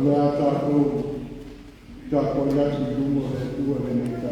le ata ko ta ko ya si dungo e tua le ni ka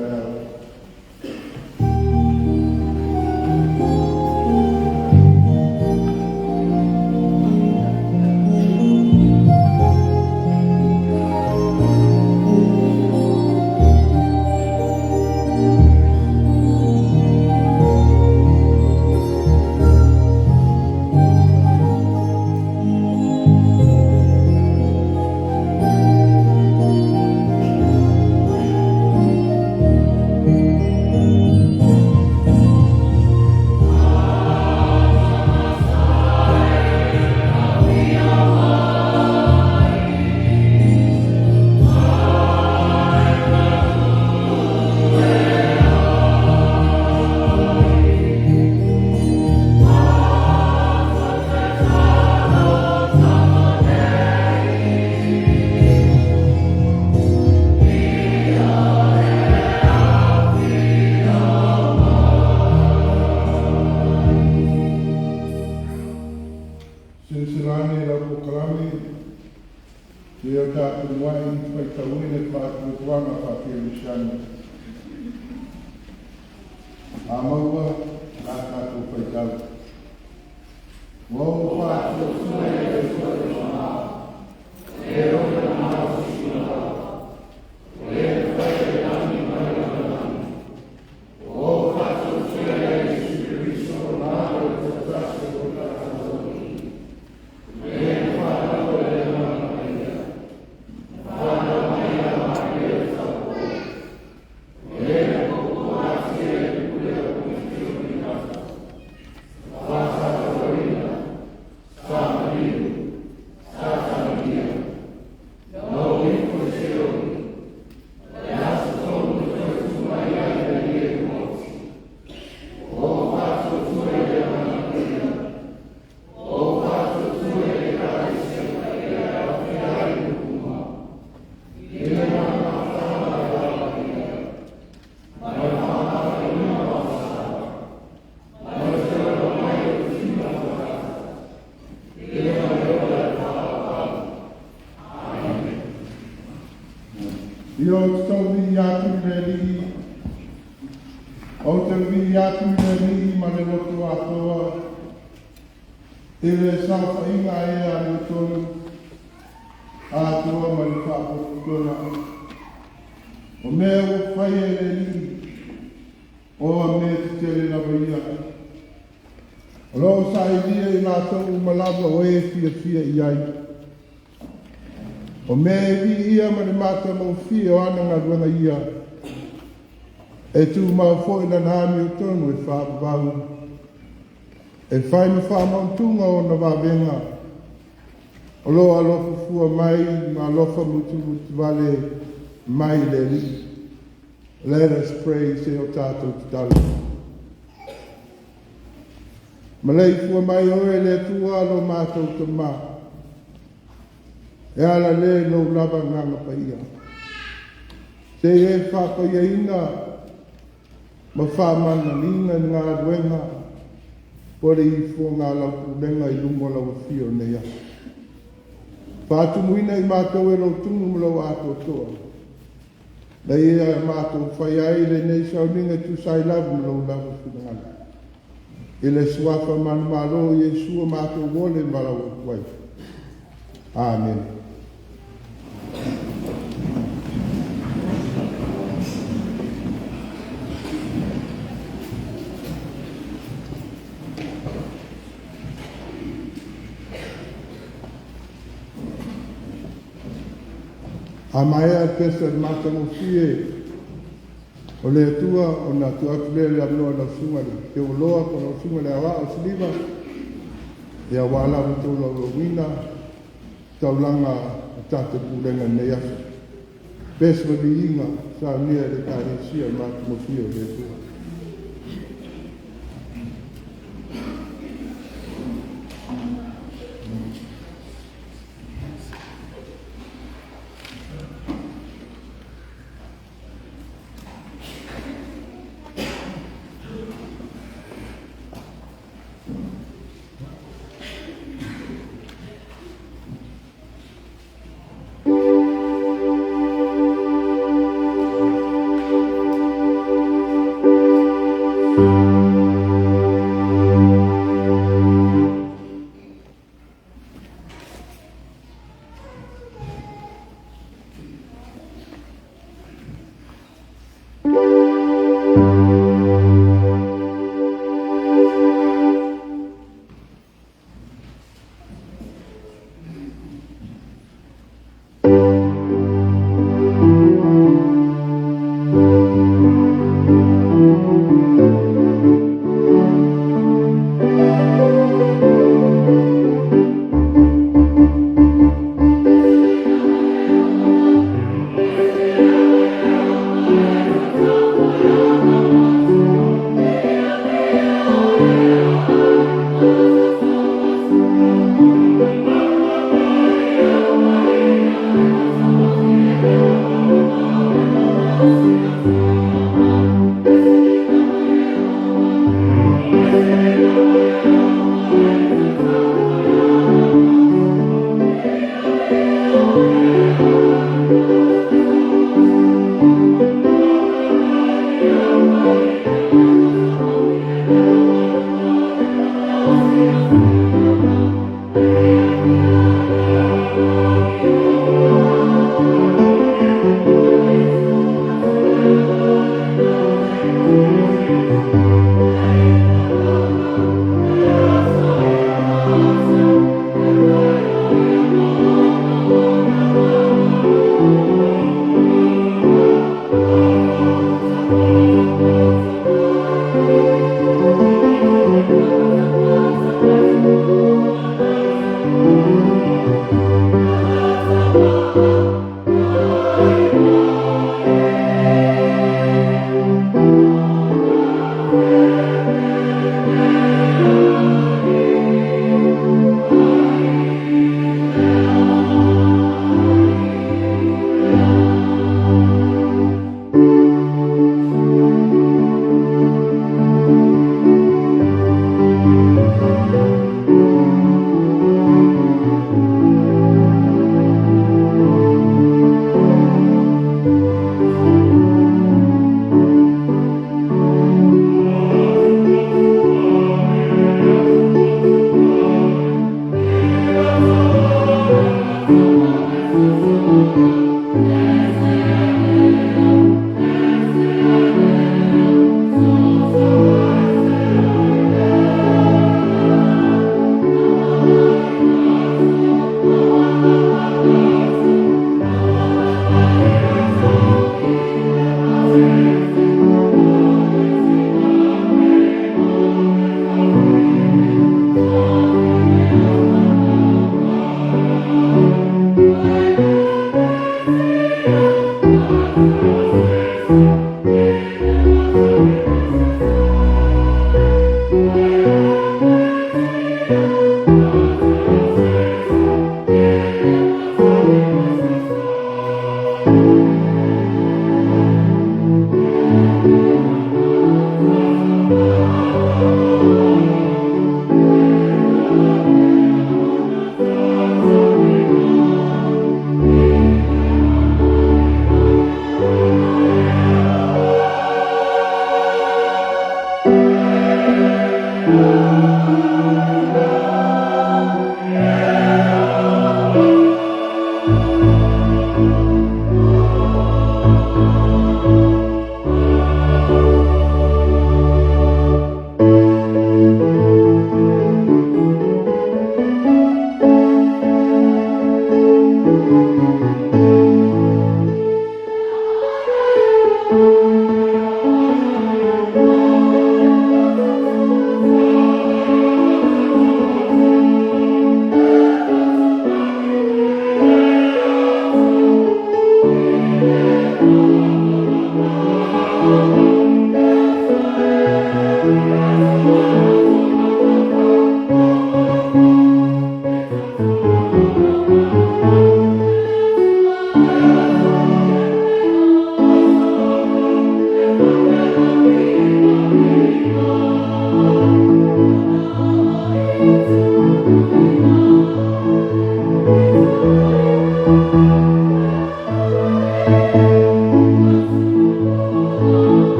Yo stovi atu neri o te vi atu neri ma le lotu atoa ele saufa inga e anu tonu atoa ma le whapotona o mea o whai e le li o a me te tere na waia o lo sa i lia i lato u malava o e fia fia i ai o me vi ia ma le mata mo fia o ana ngā ruanga ia. E tu mau fo i na nami o tonu e whaapavau. E whai na whaamauntunga o na wawenga. O lo alofa fua mai, ma alofa mutu vale mai le li. Let us pray, se o tātou tutalu. Ma lei fua mai o e le tua lo mātou te maa. E ala le lo lava nganga paia. Se e whapaia ina, ma whamana ninga ngā ruenga, pore i fua ngā lau kurenga i lungo lau whio nea. Whātumuina i mātou e lo tungu lau ato toa. Nei e mātou whai ai le nei sauninga tu sai lavu lau lava whingana. I le suafa manu malo i e sua mātou wole malau kuai. Amen. A mai a pesa mata mo fie o le atua o na tu atu le amnoa na sunga te uloa ko na sunga le awa o siliva e a wala o tō la wina taulanga tate purenga nea pesa di inga sa nia le kare sia mata mo fie o le atua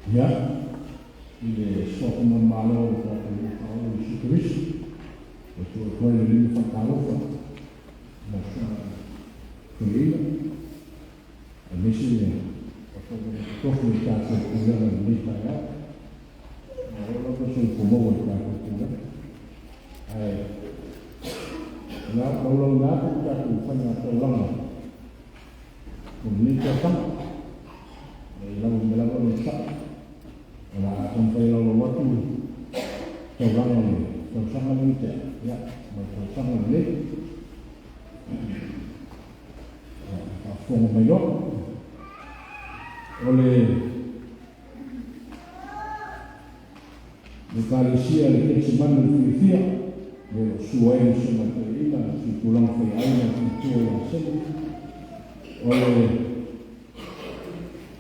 Ya, ile soko mamalo ko ko Yesu Kristo. Ko ko le whakarofa. Na sa kuila. A misi ne. Ko ko ta ko kuila na ni pa ya. Na ora ko so ko mo ta ko kuila. Ai. Na ko lo na ko ta ko fa na ko lo. Ko ni ka ta. Lalu tak, kalau sampai lalu waktu, tersangat ini, ya, tersangat ini, aku mengajar oleh Malaysia di Semen Filipina, suai semata ini, si tulang fayai, si tulang seni, oleh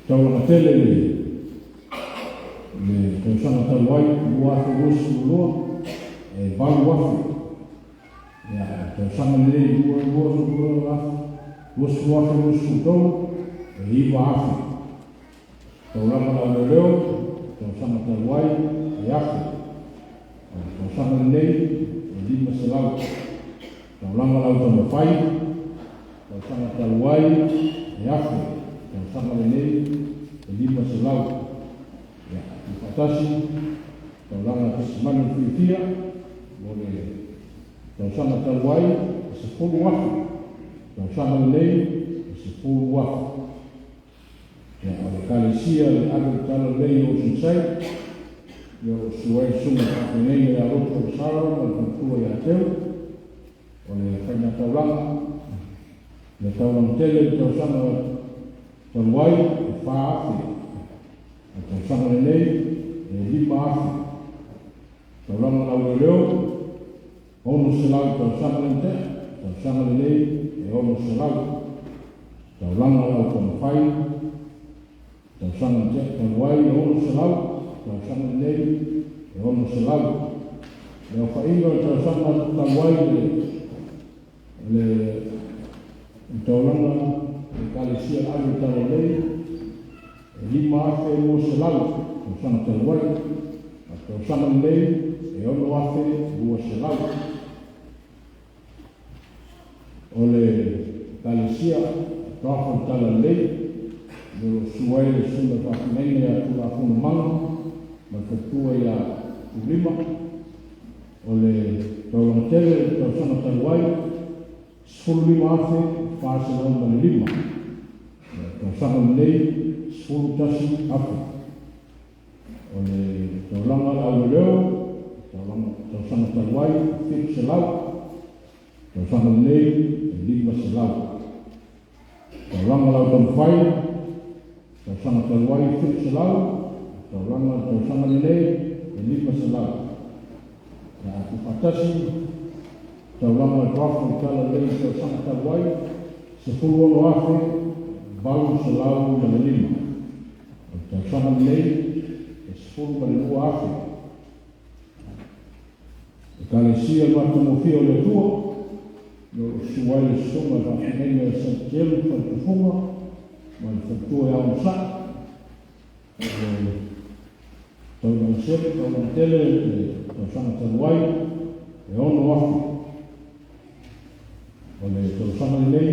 Tau tele le tau wai buat terus dulu baru waktu ya tau le dua lah terus dulu ibu afi tau lama leo tau wai ya tau le di masalah tau lama tau fai tau wai ya tau le lima selau ya dibatasi tolong atas mana Filipina boleh sama terwai 10 waktu sama lei 10 waktu ya kalau sia ada kalau lei selesai yo suai semua ini ya rukun salam dan tua ya teu oleh karena tolong ya tolong tele sama terwai faafi atau sama lei di faafi tolong lalu leo onu selalu bersama lente bersama lei onu selalu tolong lalu konfai bersama lente konwai onu selalu bersama lei onu selalu leo failo bersama konwai le tolong kali sia alu talolei lima afe mo selalu sama terwai atau sama lei ono afe dua selalu oleh kali sia atau talolei no suai sunda pakinai ya tula pun mang berketua ya lima oleh tolong tele atau sama terwai 10 afe fase nomor 5 sama lei 10 tasi apa oleh tolong awaleo tolong sama terwai fit selau sama lei 5 selau tolong lawan fai sama terwai fit selau tolong sama lei 5 selau ya aku patasi tolong drop kalau lei sama terwai 10 afe baru selau dan 5 sama lei 10 pada 2 afe kalau sia waktu mufio le tua no suai suma pakinai sentiel performa mal tua yang sak tolong set tolong tele tolong terwai ono afe oleh tolong lei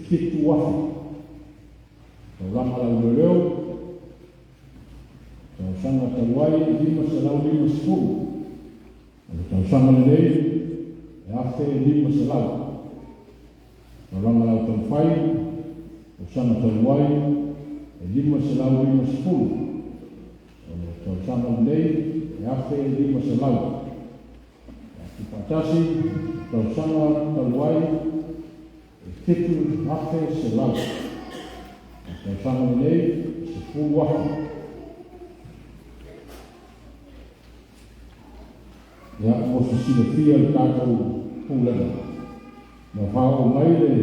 fit afe tolong lalu leo sama terwai 5 selau 5 10 sama lei afe 5 selau tolong lalu fai sama terwai 5 selau 5 10 sama lei afe 5 selau dipatasi sama terwai itu afe selau sama lei 10 waktu ya posisi dia tahu pulang na fao mai le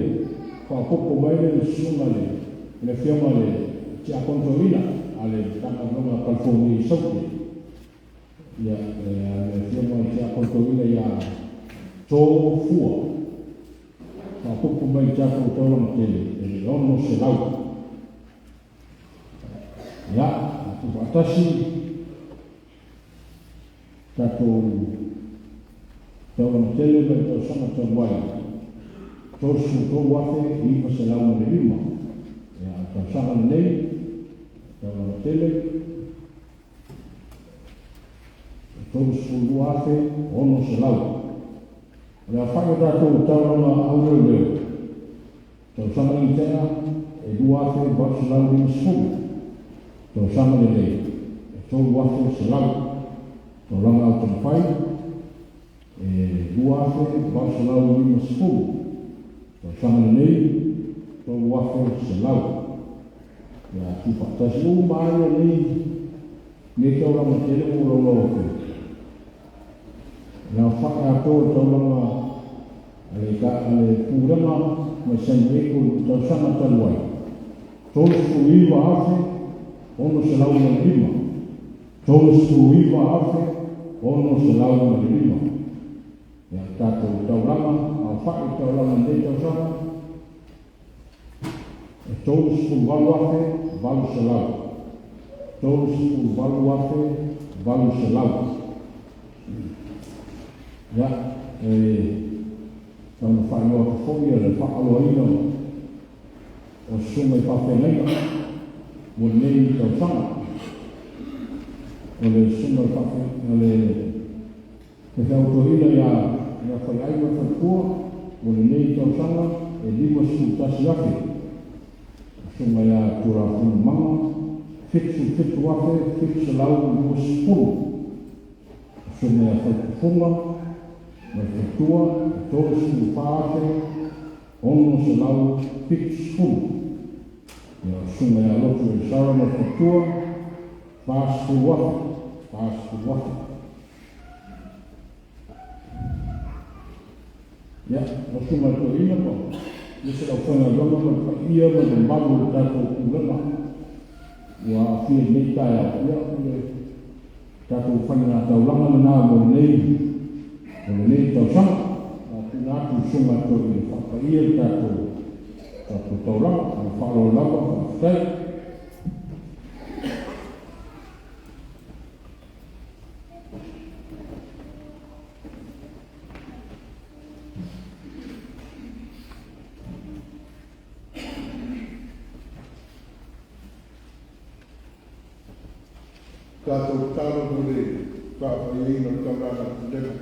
fao poco mai le suma le fiamma le ci controlina ale kama noma kalfoni sauti ya le fiamma ci controlina ya to fua fao poco mai ci controlina tele non se lau ya tuwatasi tatou tauranga tele le tausanga tauai tosu tou afe i pasalau le lima tausanga lenei tauranga tele tosu afe ono selau le afai tatou tauranga aureleu tausanga lentea e dua afe pasalau lima sefu tausanga lenei tou afe selau tauranga au tanafai dua afe pasalau lima sefu tausanga lenei tou afe selau ya tupatasi maaia nei ne tauranga tele ulolo na whaka ato tauranga ale pūrama mai sanwe ko tausanga taluai tolu iwa afe ono se lau na lima tolu iwa afe ono se lau na lima ya tato tauranga a whaka tauranga nei tausanga tolu walu afe valu se lau tolu walu afe valu se lau ya tana whaingoa ka whoi le whaaloaina o sunga i whawhenga o nei tausanga o le sunga i whawhenga o le te whautohina ia whai aiwa whaikua o le nei tausanga e lima sutasi afe sunga ia tura whunu manga fitu afe fitu lau lima spunu sunga ia whaikufunga ma fitua tosu pāte ono se lau pitsu ya sunga ya lotu e sara ma fitua pastu wafi ya lo sunga to ina ko yese la fona loma ma ia ma de malu tato kulama wa fi meta ya tato fana taulanga na mo nei o nei tausanga na tu sunga to i whakaia tato tauranga a whalo lava whakatei tato talo mure whakaiei no tauranga tundena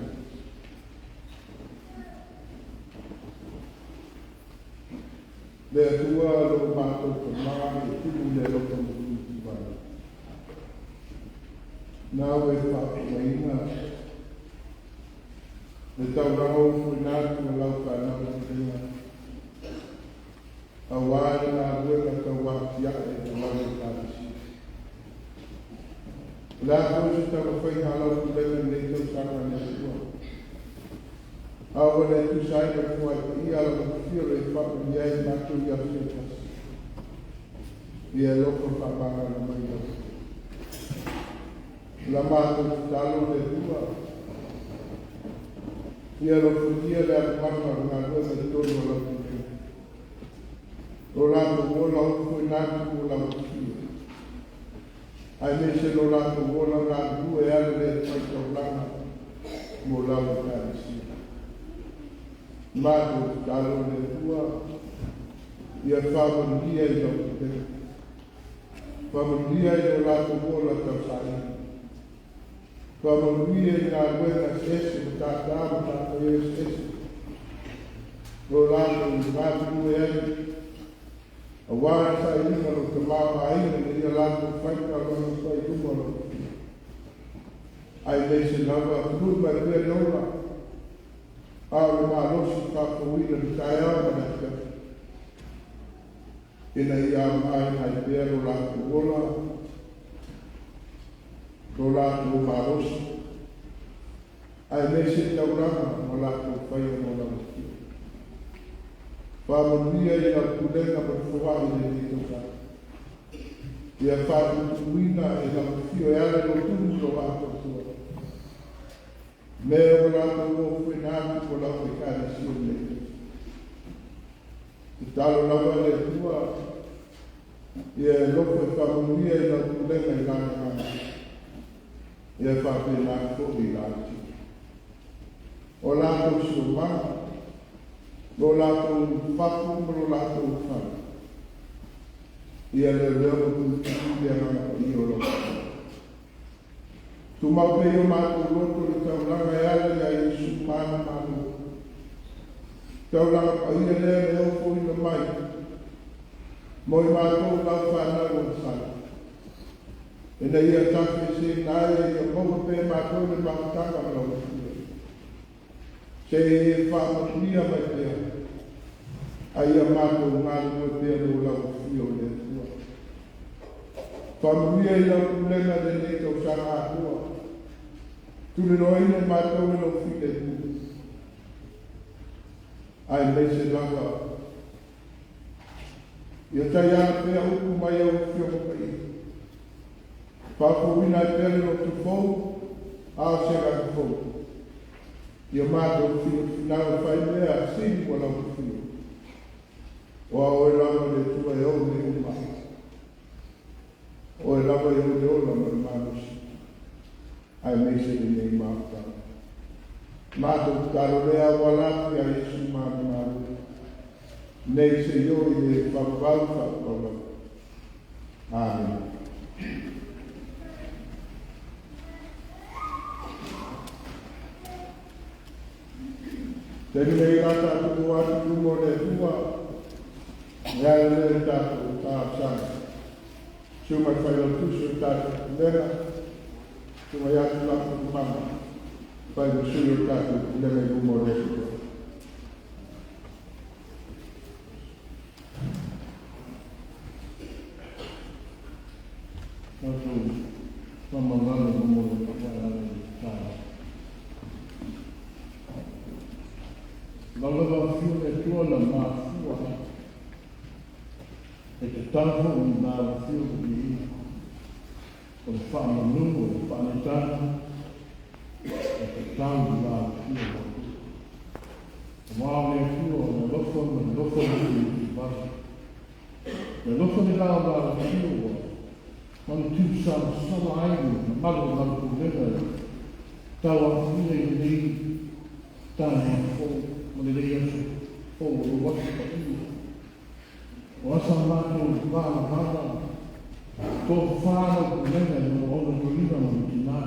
le atua lo mātou ka maa e tunu le roka mutu wai. Nā we whakaina le tauranga o fui nātu a lau ka nātu tēnga. A wāre nā ruenga ka wāti ae ka lau e tātisi. Lā koi se tawa whai halau kulenga nei tau sanga ne atua. Awa le tu sai ka kua i ala ka fio le whaka ni ai mātou i afi tas. I e loko whakanga na mai au. La mātou tu talo le tua. I e loko tia le apamma ngā ruenga le tono la kulenga. O lāko wola o koe nāku o la wakio. Ai me se lo lāko wola ngā due ale le whaitau langa mo lau tāisi. Mātou talo le tua, ia whamanuia i lau te. Whamanuia i o lāko mola tau sāi. Whamanuia i ngā wena sese, o tātāma tātou e sese. O lāko i mātou e ai. A wāra sai umaro te māma aina, i a lāko whaika rana sai umaro. Ai nei se lawa, kurma i mea nola. Awe mā losi whakawina ni tai awa na ka. Ina i a mai hai pēr o lāku wola. O lāku mā losi. Ai me se tauranga o lāku whaia mo la maki. Whamanuia i a kulenga pa whawai le ni toka. Ia whakutuina e la mafio e ale no tunu o wāko tua. Me o lātou o fui nātu o lau e kāna sio le. Te talo lawa le tua, Ia loko e whamanuia i la kulenga i lana ngana. Ia whape nā kōi i lāti. O lātou siomana, o lātou whapu, o lātou whana. Ia le reo kutukia ngana i o loko. Tu mau pe o mātou loko le taulanga e ala ia i sumana mātou. Taulanga pa ia lea leo kōi na mai. Mo i mātou lau whanau o sana. E na ia tāwhi se nāia ia monga pe mātou le mātanga lau whia. Se e whamatuia mai pia. A ia mātou ngātou e pia no lau whia o le tua. Whamanuia i lau kulenga le ne tau sanga atua. Tule roina mātou e lau whia tua. Ai mei se langa. Ia tai ana pea uku mai au whio pai. Whakowina e pere no tu fou, a se raka fou. Ia mātou whio whinawa whai mea a sini kwa lau whio. O a oe lama le tua e au ne uma. O e lama e au ne ola ma le manusi. Ai mei se le nei mātou. Mātou karo rea walaki a Yesu mātou. Nei se ioi le whakawau whakawau. Amen. Tēnei mei rata tuku atu tumo le tua. Ngā le tātou tāsana. Sumai whaio tusu tātou kumera. Sumai atu lako kumama. Whaio suyo tātou kumera tumo le tua. Mamangana mo le pakaiana i tāna. Lalawa whiu e tua na māfua. E te tāwha o nā whiu i i. O le whamanungu o le whanetana. E te tāu nā whiu. Wā me whiu o le lofo i wasi. Le lofo ni rao nā whiu o. Manu tu sama aiu, na malu malu kurenga. Tau a whiu e nei. Tāne a fō. Mane rei aso, o waki pa iu. O asa mātou wāna hana, tō whāna kurenga no ona kurina mo ki nā.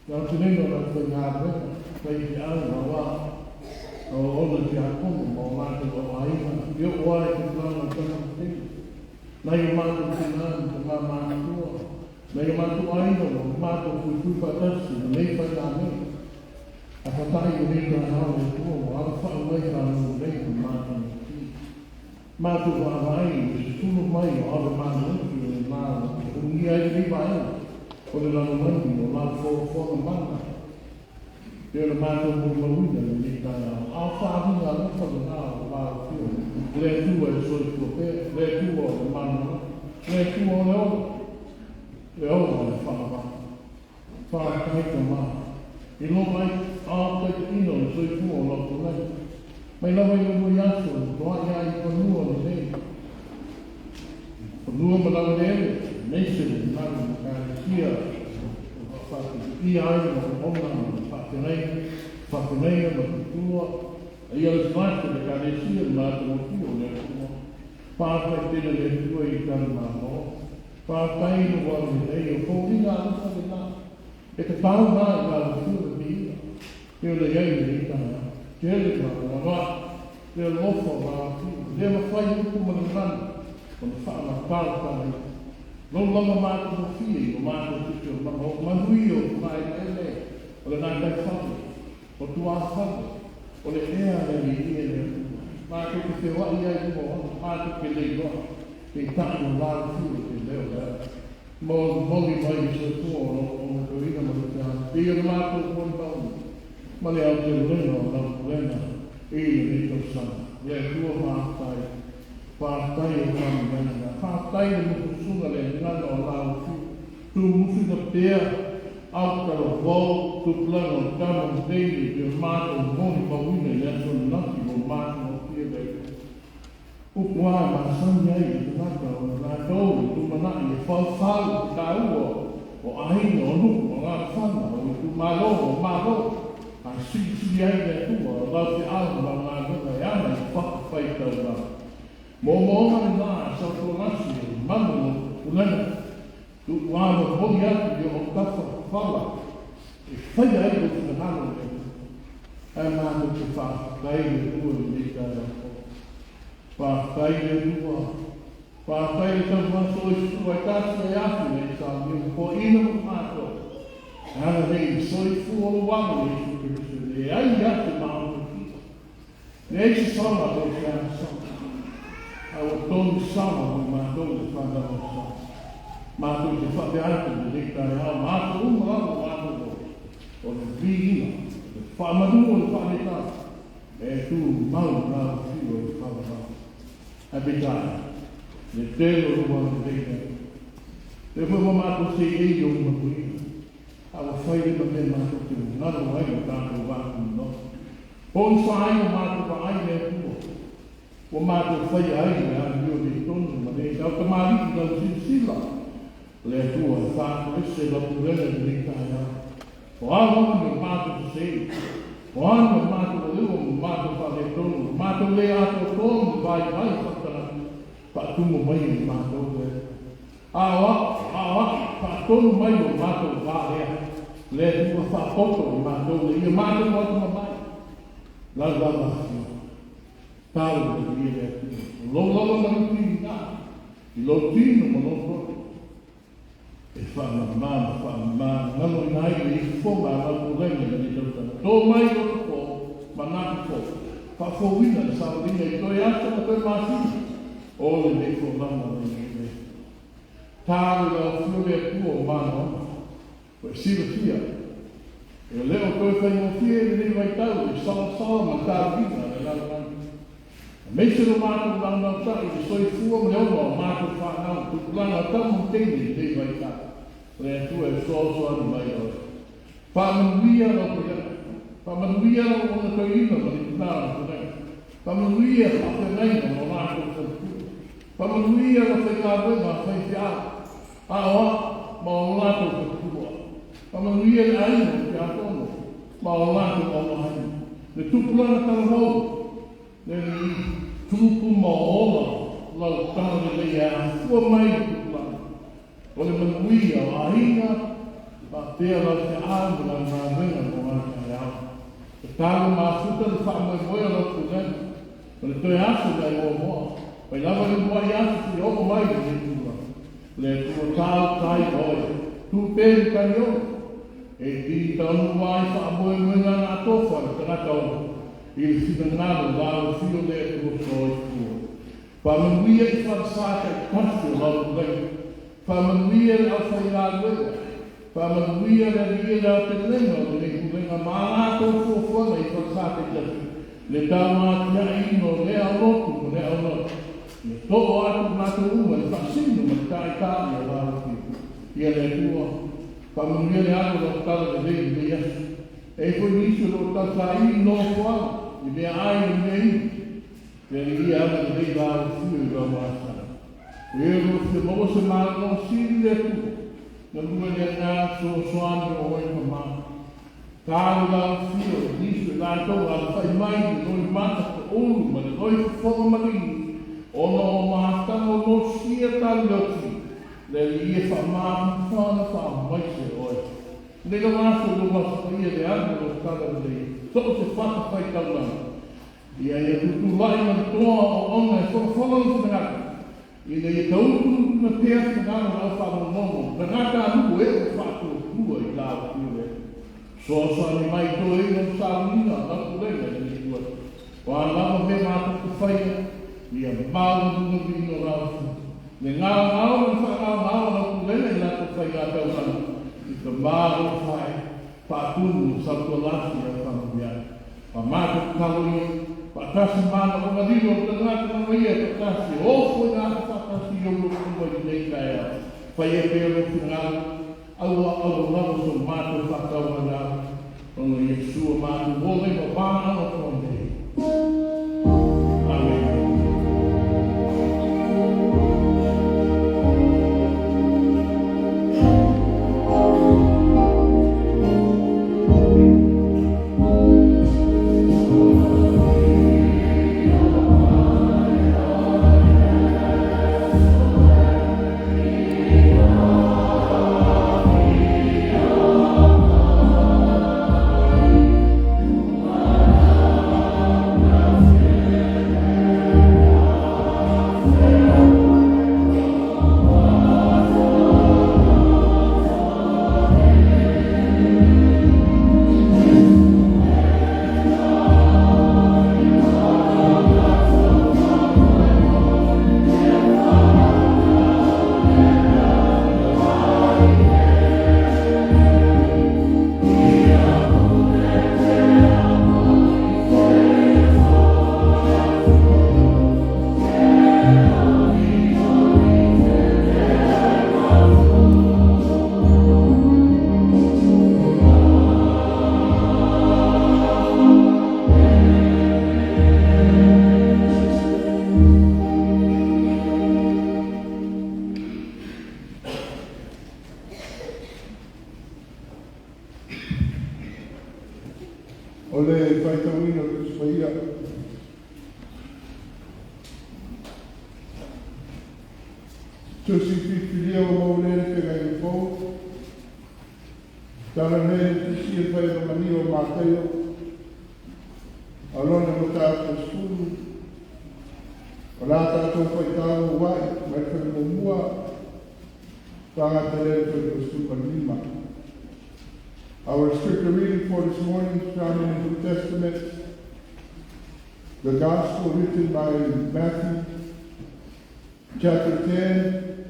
Kia o tenenga na koe ngā reka, kai ki au na wā, o ona ki a kono mo mātou o aina, i o oare ki wāna tana tenga. Nai o mātou ki nā, ki mā mātua. Nai o mātou aina, o mātou kui patasi, nei whai nā nei. A whatai o nei ka hao e tō, a whao mai ka no nei ka mātou ki. Mātou wā mai, se tūno mai o awe mātou ki o mātou. O ngi ai rei mai, o le lano mai, o mātou whona mana. Te o le mātou mo mawina le nei ka hao. A whaahu ngā lupa le nā o mātou ki o. Le tua e soi kua pē, le tua o le mana, le tua o le o. Le o le whaava. Whaakai ka maa. I lo mai, āpai te ino le soi kua o loko nei. Mai lawa i o mui aso, roa ia i panua le nei. Panua ma lawa le ele, nei se le nāna ma kārekia. Ia ai ma ona ma whakenei ma kutua. Ia le smarte le kārekia le mātou o kio le kua. Pāpai tēne le kua i kāna mā mō. Pāpai no wāne nei o kōringa anta le nā. E te pāu nā i kāna kua le ina. Kio le iei le ikana. Kele kāna wā. Kio lofo wā kua. Lea ma whai uku ma le nana. Kona whaama pāu kāna. Lo lama mātou o fie, o mātou tito, o manui o mai ele. O le nā kai whake. O tuā whake. O le ea le i le kua. Mātou ke te wai ai mo, mātou ke lei roa. Ke tāna wā kua ke leo lea. Mo moli mai i se kua o me koina ma te ana. E o mātou koni pauni. Ma le au te rena o nau kurena. E le tau sana. Ia kua mātai. Whātai o kāmi mena. Whātai o muku sunga le ngana o lau ki. Tu mufi na pēr. Aukaro vau. Tu plana o kama teili. Pio mātou moni pawina i aso naki o mātou o kia vei. Ukua ma sangi ai i te naka o whawhau, ka ua, o ahina o nuku, o ngā whana, o i tu malo, o malo, a sisi ai le tua, o lau te au, ma ngā ngā iana, i whakawhai tau ngā. Mō ngā ngā, sa tō nasi, manu, unana, tu wāma hoi atu, i o kafa whala, e whai ai o te hana, ai mātu te whakakai le tua, i me tā rako. Whakakai le tua, whakakai le tau maso i tua, i tātua e atu, e tā miu, ko ina mo mātua. Ana rei, soi fua o wama, e su Kristo, e ai atu mātu kita. Ne eisi sama, e se ana sama. Au tonu sama, o mātou le whanau sama. Mātou te whake atu, le rekta e au, mātou umarau, mātou o le vina. Whamadua le whaneta, e tu mau ngā whio i whamarau. A betai, le tēlo rua le reina. Le whama mātou se e o makuina. Awa whaere ma me mātou te ngaro ai o tātou wāku no. Pon whaai o mātou pa ai le kua. O mātou whai ai le anu o te tonu ma ne. Au ka mariki lau sila. Le tua whāku ese la purele le tāia. O awa me mātou se. O anu mātou leo mo mātou pa le tonu. Mātou le ato tonu vai whakara. Pa tumo mai i mātou le. Awa, pa tonu mai o mātou vārea. Le tua whapoto i mātou le. Ia mātou watu mai. Lau hio. Tāu le ia le. Lolo maruti ngā. I lo tino mo no koto. E whamamama. Ngano i nai le i whonga lau renga le tautana. Tō mai o ko, manaki ko. Whawhowina le sāwinga i toi asa na koe māsini. O le le ko lama le le. Tāu lau whiore a kua o māno. Koe sira fia. E leo koe whaingo fia e rei vai tau. E sawa ma tāu vina le lau rani. Meise no mātou rānau tāu. E soi fua me ono o mātou whanau. Tukulana tau mo teini rei vai tau. Le tu e soso anu mai oi. Whamanuia no koe. Whamanuia no ona koe ina ma ni tunāra koe. Whamanuia a whenaina no mātou whanau. Whamanuia no whaingawenga whaifia. Aoa, ma o lātou whanau. Whamanuia le aina ki a tono. Ma o lātou o haini. Le tupulana tarahou. Le ni tupu ma o ola. Lau tāre le ea. Fua mai tupulana. O le manuia o aina. Ma pēr lau te āmu la ngā renga o ngā kai au. E tālu mā futa le whamoe moe lau kūnei. O le toi asu nei o moa. Pai lava le mua i asu ki oko mai le tūra. Le tua tāu tai oi. Tu pēru kani o. E ti taunu wai whamoe moe ngā tofa le tanaka o. I le whina ngāro lau whio le tua soi kua. Whamanuia i whansāka i kasi o lau kūnei. Whamanuia le au whai ngā wega. Whamanuia le ria le au te lenga o le kūrenga mālātou fuafuanga i whansāka i kasi. Le tāmātia ino le au lotu le au lotu. Le tō atu mātou uma le whasinu ma tai tāi o wāruki. Ia le tua. Whamanuia le atu lo tala le rei le yasu. E koe nisu lo tata i no kuala. I mea ai i mea i. Le ria ana le rei wāruki i rau māsana. E ro te mo se mālo siri le tua. Na lua le ngā so soani o oi mamā. Tāru lau whio, nisu e lātou a whai mai ni noi mata te olu ma le noi whakamariki. Ono o mātanga no sia tālioti. Le ia whamāmu whāna whamaise oi. Le ka mātou no wasa ia le anu o tāra rei. Toko te whakawhai tauranga. Ia ia tutu lai ma toa o ona e whakawhalau whanaka. Ia ia tautu na pēr whanaka au whakamono. Whanaka anu e o whakau kua i lau kua. Sosa ni mai tō e no sāwina, nāku reina ni kua. Wā lama me mātou ku whaia, ia māu nunga vino rāwhu. Me ngā ngāo na whakā ngāo nāku reina i nāku whaia a taurana. I ka māu whai, pātunu sa kua lāsi a whanamia. Wā mātou kaloia, pātasi māna o mariro o tangata na maia pātasi. O fwoi nāku pātasi i oro kua i nei kai a. Whaia pēro whingāu. Aua rau so mātou whakau na rau. Ono Iesua mātou wole o wāna o tōne. Amen. o le whaitawina o te spaia. Tusi whiwhiria o maulere te gai o fau. Tana nere te sia whai o mani o māteo. Alona mo tātou skulu. O rā tātou whaitau o wai, mai whai mo mua. Tangata rere whai o skulu lima. Our scripture reading for this morning is found in the New Testament, the Gospel written by Matthew, chapter 10.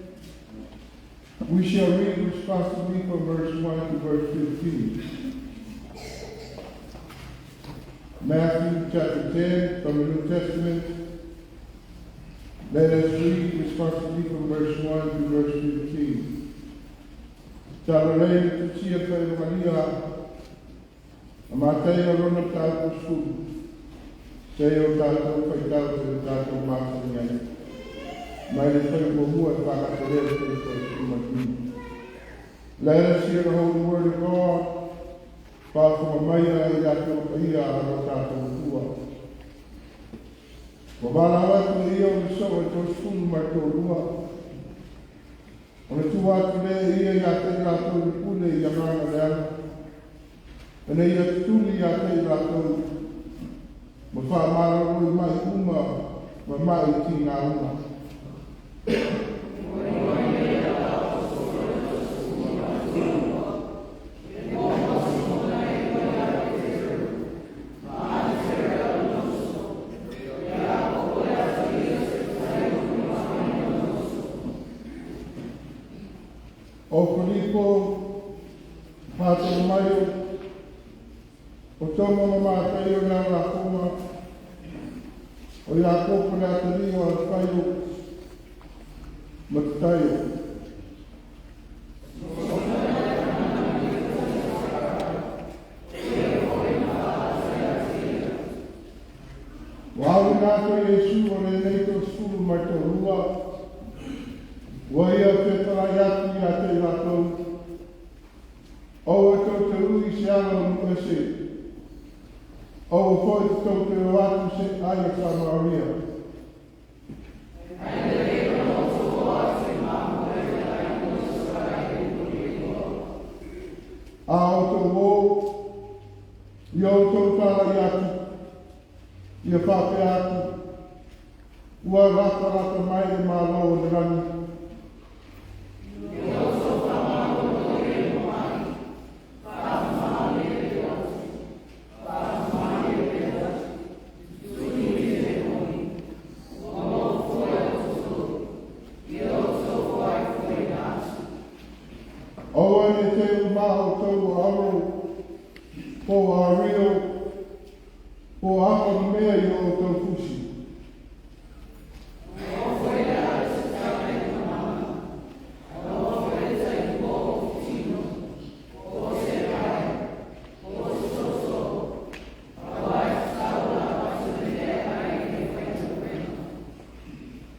We shall read responsibly from verse 1 to verse 15. Matthew chapter 10 from the New Testament. Let us read responsibly from verse 1 to verse 15. Tāwarei te tia whai Maria, a mātai a rona tātou skulu. Sei o tātou whai tātou tātou mātou ngai. Mai le whai mo mua e whakatere te whai skulu. Let us hear the Holy Word of God. Pāwha mai a i ato ia a ro tātou tua. Ko wala watu i o ni soa tō skulu mai tō rua. O le tu atu le ia i ate i rātou i pule i amana le ana. E ne ia tuli i ate i rātou. Ma whaamara roi mai uma, ma mai ki ngā uma. O Filipo, mātou mai o tomo no mātai o ngā rākoma, o ia kōpura atari o alwhaio, matutaio. Wāu nāko Iesu o le nei tō skulu mai tō rua, wa ia whetara atu i a te rātou. O e tau te ui se ana o mua se. O e whoi te tau te atu se aia whamaria. A o tau o, i o tau tāra i atu, i a whape atu, ua rata mai e mālau o le rangi.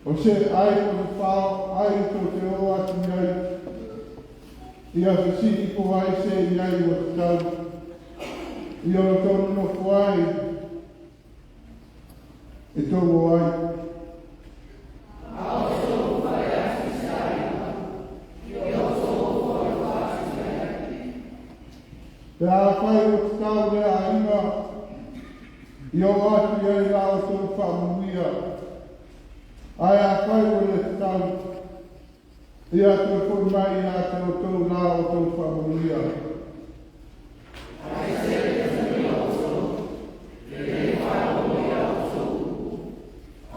O se ai o te whao, ai tō te o atu nei. I a whasiki po ai se i ai o te tau. I o tōnu no ko ai. E tō o ai. Te a whai o te tau rea inga. I o atu i ai la o tō whamuia. Ai a whai o le tau, i a te whai mai i a te o tau la o tau whamuia. Ai se te sani o tau, te rei whai o mea o tau.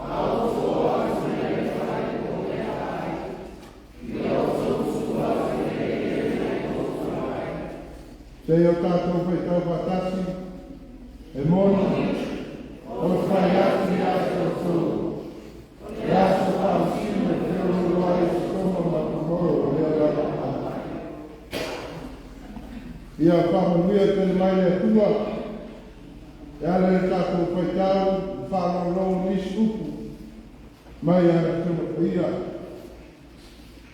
A o tau a se rei whai o mea ai, i o tau sua se rei o tau ai. Se o tātou whai tau whatasi, e moni, o whai ati a te o tau. Graças ao Senhor, Deus do glória e como amor, e a família tem mais a tua, ela está com o pecado, fala não nisso, mas ela tem a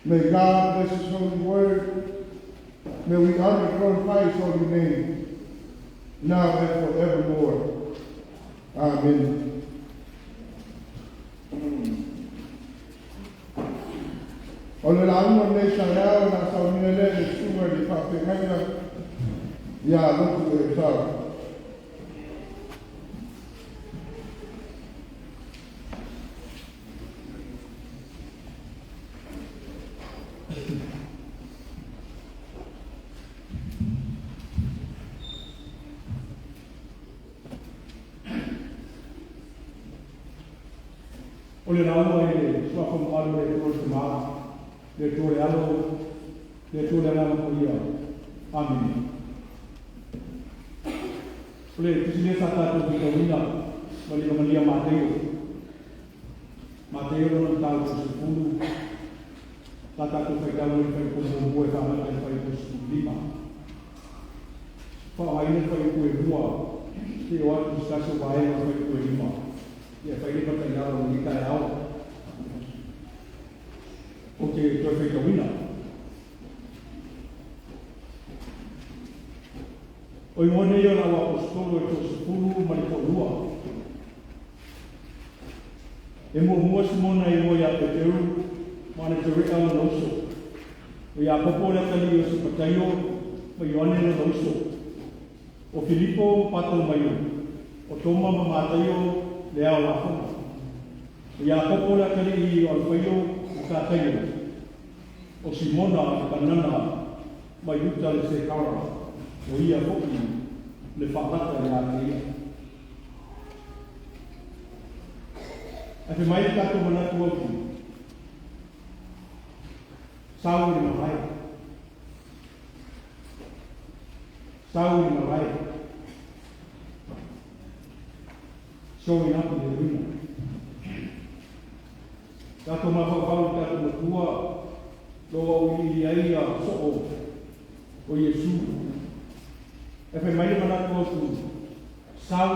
May God bless His holy word. May we honor and glorify His holy name. now and forevermore. Amen. O le launga nei sarau na saunile le sunga di whawhengaina ia loku e tau. O le rau e suafa maru le tōre te maa, le tōre alo, le tōre alo ko ia. Amen. O le tusile sa tātou ki kawina, ma le kamalia Mateo. Mateo na tau ko sepulu, ta tātou whai tau i whai ko mō e whamata i whai ko sepulu 5. Whahaina whai ko e mua, te o atu staso wae na whai ko e 5. Ia whai le pata i aro ni kai ao. O te toi whai kawina. O i mone i ona wa apostolo e tō sepulu mani ko lua. E mua simona i mo ia Peteru, mana te rea o lauso. O ia popo le kali o si pataio, ma i ane le lauso. O Filipo pato mai o Toma mamataio le ao la fona. Ia popo la kali i o alfaio o kātaio. O Simona kanana mai uta le se kara. O ia poki le whakata le ātea. A te mai tato manatu au ki. Sau i mahai. Sau i mahai. Showing up in the arena. Tato mawhawhau tato matua, loa o i aia so'o o Yesu. E whai mai manatu au tu, sau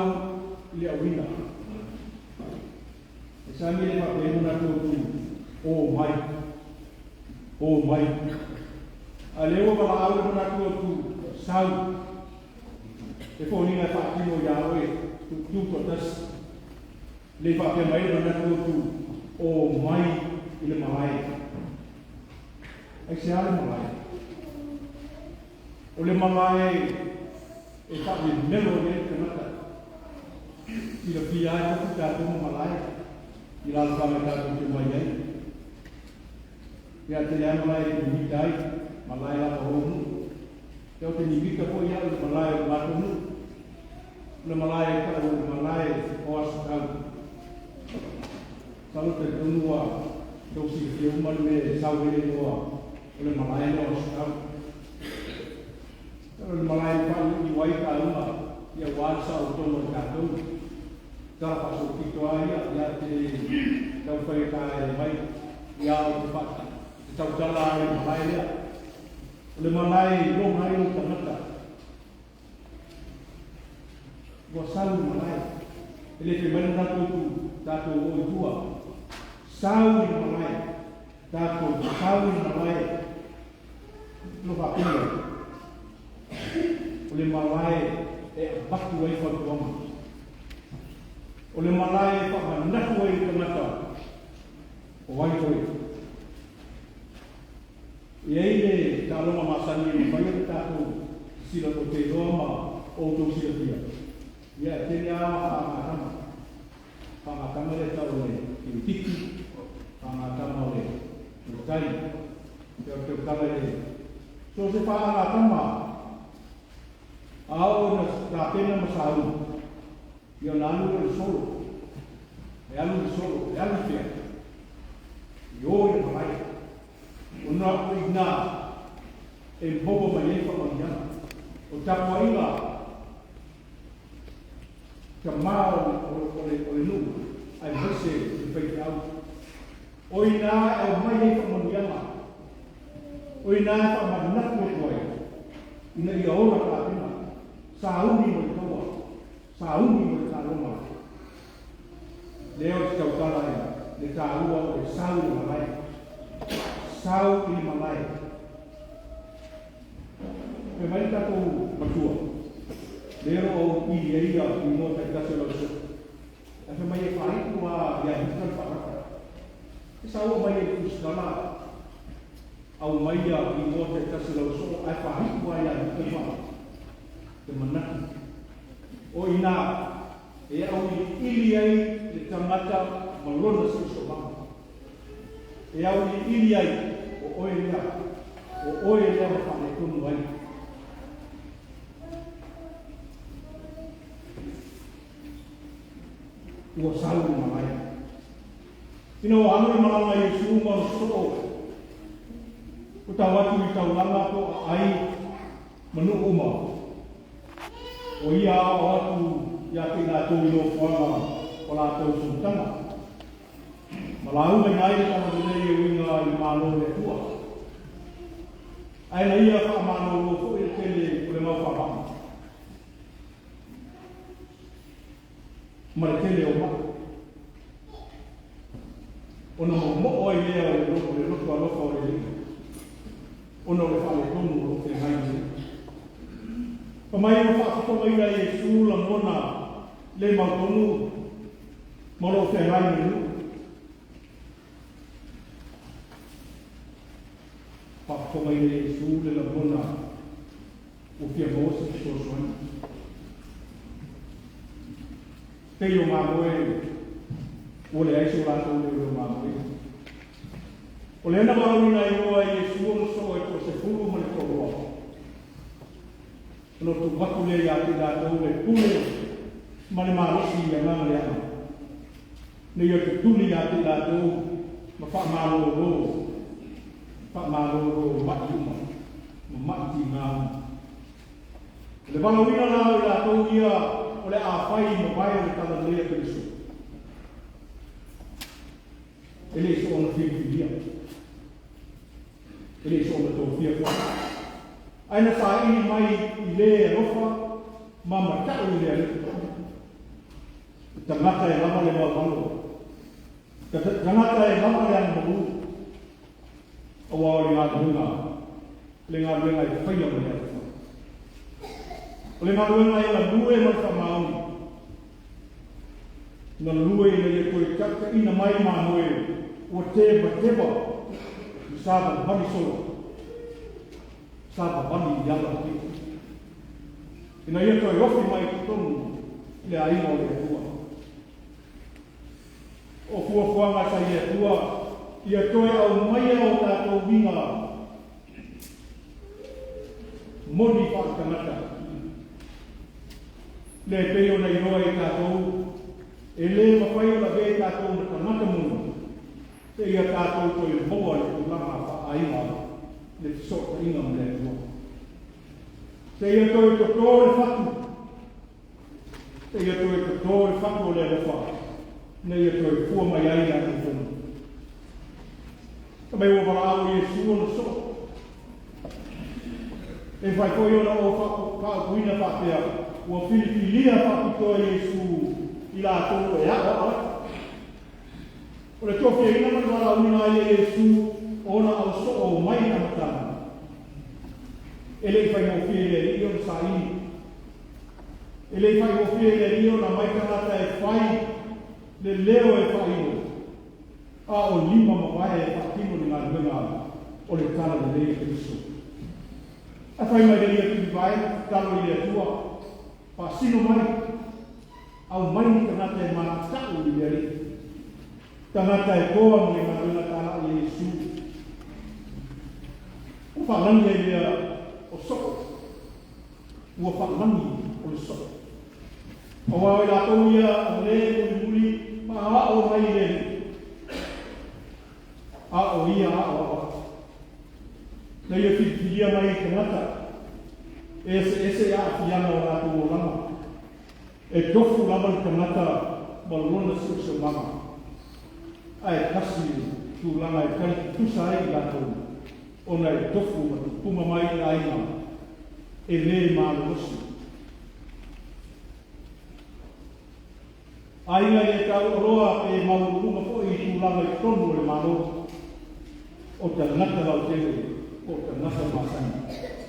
i le awina. E sa mi le whapea manatu au tu, o mai. A leo wala au manatu au tu, sau. E whauninga whakino Yahweh, tu kotas. Le whapea mai manatu au tu, o mai i le mahai. Ai se ale mahai. O le mahai e tabi melo le kanaka. I le pia e tapu tātou mahai. I la whame tātou te mai ai. Ia te lea mahai e mitai, mahai la pahonu. Te o te nimika po ia le mahai o matonu. Le mahai e kara o le mahai o asukau. Kalau terkenua, tu si firman le sawile doa, le malai lo sekam. Kalau le malai palu di wai kaluma, ia wasa utomo katu. Kalau pasuk itu aja, ia te kau pergi kai mai, ia upat. Kau jalan le malai dia, le malai lo mai lo tanaka. Wasal malai, ele firman datu o dua. Sau i malai, tātou sau i malai, no whapinga. O le malai e batu ai whatuama. O le malai e whamanatu ai kamata, o ai koe. I eile tālonga masani e whai tātou sila o te roma o tō sila pia. Ia tene awa whaangatama. Whaangatama le tau le tiki. Whangatama le tai, te kala e. So se whangatama, ao na ka pena masau, i o nanu e solo, e alu fia, i o e mai, o na ina, e bobo mai e whamaniana, o tapu ainga, ka mao o le nu, ai hese i whaiti au. Oina e mai e whamaniana. Oina e whamanatu e koe. Ina i aora ka pina. Sa uni mo i kaua. Sa uni mo i ka roma. Leo te kautala e. Le ka ua o e sau i malai. Sau i malai. Me mai tato matua. lero o I ia I mo te kasi lau so. E wha mai e whai kua ia hikan whakata. E sa ua mai e kuskala au mai ia I mo te kasi lau so ai whai kua ia hikan whakata. Te manaki. O ina e au I ili ai le tangata malona si so maka. E au I ili ai o oe lea. O oe lea whane tunu ai. Ua salu malai. Ina o anu malanga Yesu ma so. Uta watu I tau langa ko ai manu uma. O ia o atu ia te nā tō ino whanga o la tō sūtanga. Malau mai ngai e kama dene e winga I mālo le tua. Aina ia wha mālo lo ko e tele le mau whapama. Ma le tele o maka. Ona mo oi lea o le loko a loka o le lika. Ona le whale tonu o te haini. Pa mai o whakatoa ina Yesu la mona le mautonu moro te haini nu. Whakatoa ina Yesu le la mona o kia mōsa ki sosuani. Te o māmoe o le aiso rātou le o māmoe. O le ana maurina I roa Yesu o so e ko se furu mo le koroa. No tu watu le ia te rātou le pule ma le mārosi ia ngama le ana. Ne ia te tuli ia te rātou ma wha mālo ro. Wha mālo ro mati uma. Ma mati ngāma. Le wangawina nā o rātou ia o le āwhai ma vai o le tala lea Kristo. Ele so ona whiwhiwhia. Ele so ona tō whiawhia. Aina wha ini mai I le rofa, mama tau I lea leku. Tangata e lama le mawalo. Tangata e lama le ana maru. Awa o le ngā runga. Le ngā runga I whaia mo lea leku. O le ngā runga I la lue mai wha mauni. Na lue I le koe kaka ina mai mānoe o teba teba I sāba bani solo. Sāba bani yala ki. Ina ia koe rofi mai ki tonu le aina o le tua. O fuafuanga sa ia tua, ia toe au mai au tātou winga. Moni whakakanata. Le peo nei roa I tātou, e le mawhai o la vei tātou na kanata muna. Te ia tātou koe hoa le kulanga wha aina le sota inga mo le tua. Te ia toi to tōre whatu. Te ia toi to tōre whatu o le rewa. Ne ia toi fua mai aina ki tonu. Ka mei o warao Yesu o na so. E whai koe ona o whakakuina whapea. Ua whilipilia whakitoa Yesu I la tō e hao. O le tōwhia ina manu wala unina I Yesu ona au so o mai na matana. Ele I whai mawhia le rio na sa ini. Ele I whai mawhia le rio na mai kanata e whai le leo e whai ino. A o lima mawai e whakimo ni ngā runga o le tala le leo Kristo. A whai mai le ria ki vai, talo I le atua. Pa sino mai. Au mai ni kanata e mana tau I le ria. Tangata e koa mo ngā runga tala I Yesu. O whalangi e lea o soko. Ua whalangi o le soko. O wawe la tau ia a le o muli ma a o mai le. A o ia a o a. Na ia whiwhiria mai tangata. Ese a whiana o rātou o lama. E tofu lama ni tangata malona siusa mama. Ai kasi tu langa e kai tusa ai rātou. Ona e tofu ma puma mai aina. E le mālosi. Aina e tau roa e maurunga po I tu langa I tonu le malo. O te nata lau tele, o te nata masani.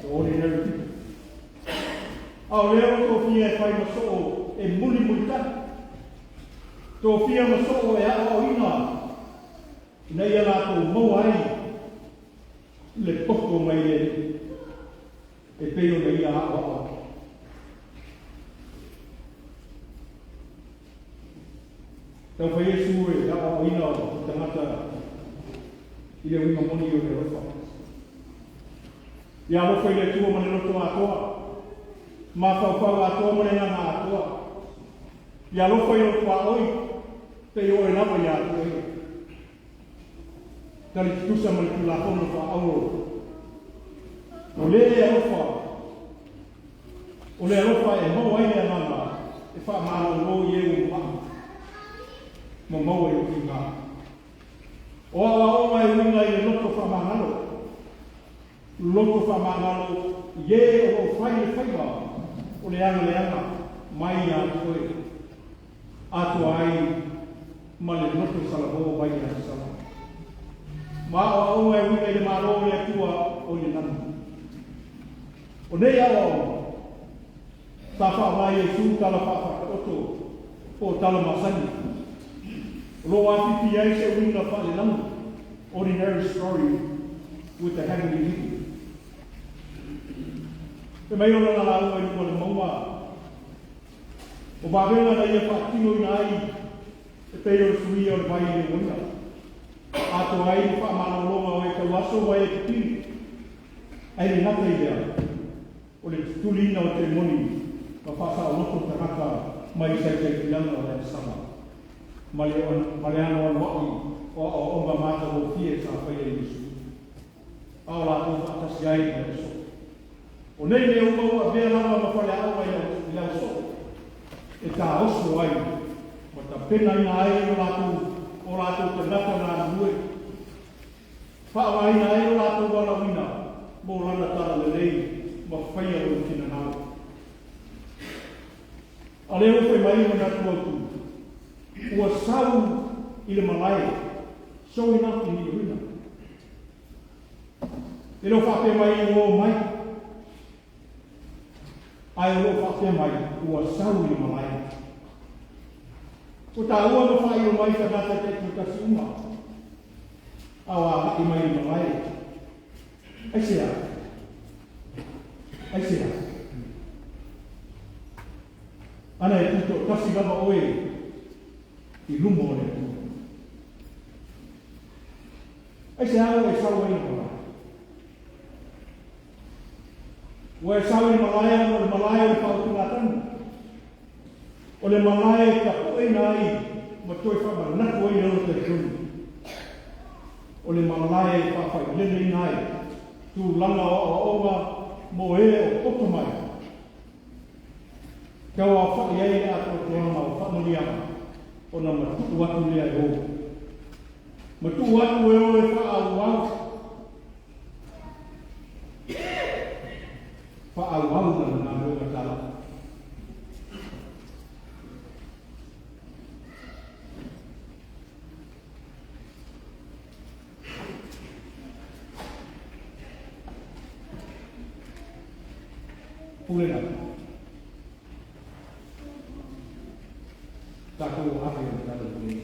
The ordinary people. Au leo tō fia e whai maso e muli muli tata. Tō fia maso e a o ina. Nei ia lātou mau ai. Le poko mai e peo nei ia a o. Tau whai e sūre a o ina o tangata i le wima moni o le rofa. Ia rofa i le tua mane roto atoa. Ma whauwhau atoa mane ngana atoa. Ia rofa i roto a oi. Te o e nawa i atoa i. Tali tusa mani tu la pono wha auro. O le e rofa. O le rofa e mau ai le nana. E wha maano lo i e ua. Mo mau e o ki ngā. O awa o mai winga i le loto wha maanalo. Loto wha maanalo. Ie o whai e whaiwa. O le anga mai a koe. Ato ai ma le loto salaho vai a sala. Ma o mai winga i le maro i le tua o le nana. O nei awa ta wha mai e su tala wha oto o tala masani. Lo apipi ai se winga wha le nana. Ordinary story with the heavenly people. E mai ona la ua i kua le maua. O bawenga na ia whaatino i nai e peo sui o le vai i le wina. Ato ai i wha mana longa o e tau aso wai e kitini. Ai le nata i lea. O le tulina o te moni. Ma whasa o loto takata mai sai te kilanga o le sama. Ma le ano an wai o onga mata o fie sa whai e Yesu. Ao la tō whaatasi ai na e so. O nei me umau a vea lama ma whale awa i lau so. E tā oso ai. Ma ta pena ina ai o lātou te nata nā nue. Whaawa ina ai o lātou wana wina. Mō lana tāra le rei. Ma whaia o kina nāu. A leo whai mai o nā tuatu. Ua sau i le malai. Showing up in the arena. E lo whape mai o mai. Ai o whape mai ua sau i malai. O tā ua no whai o mai ka nata te kutasi uma. Awa haki mai i malai. Ai sea. Ai sea. Ana e tuto kasi gama oe i lumo o le tu. Ai se awa e sau ai malai. Ua e sau i malai o le malai o le pautungatanu. O le malai ka ue nai ma toi whamara natu ai alo te tunu. O le malai ka whai lene nai tu langa o oa mo e o poto mai. Kia wa whai ai a tō tuama o whamuriama o na matutu atu lea e o. Matu atu e o e whaau Whaau na runga tala. Pulena. Tako apa yang kita boleh.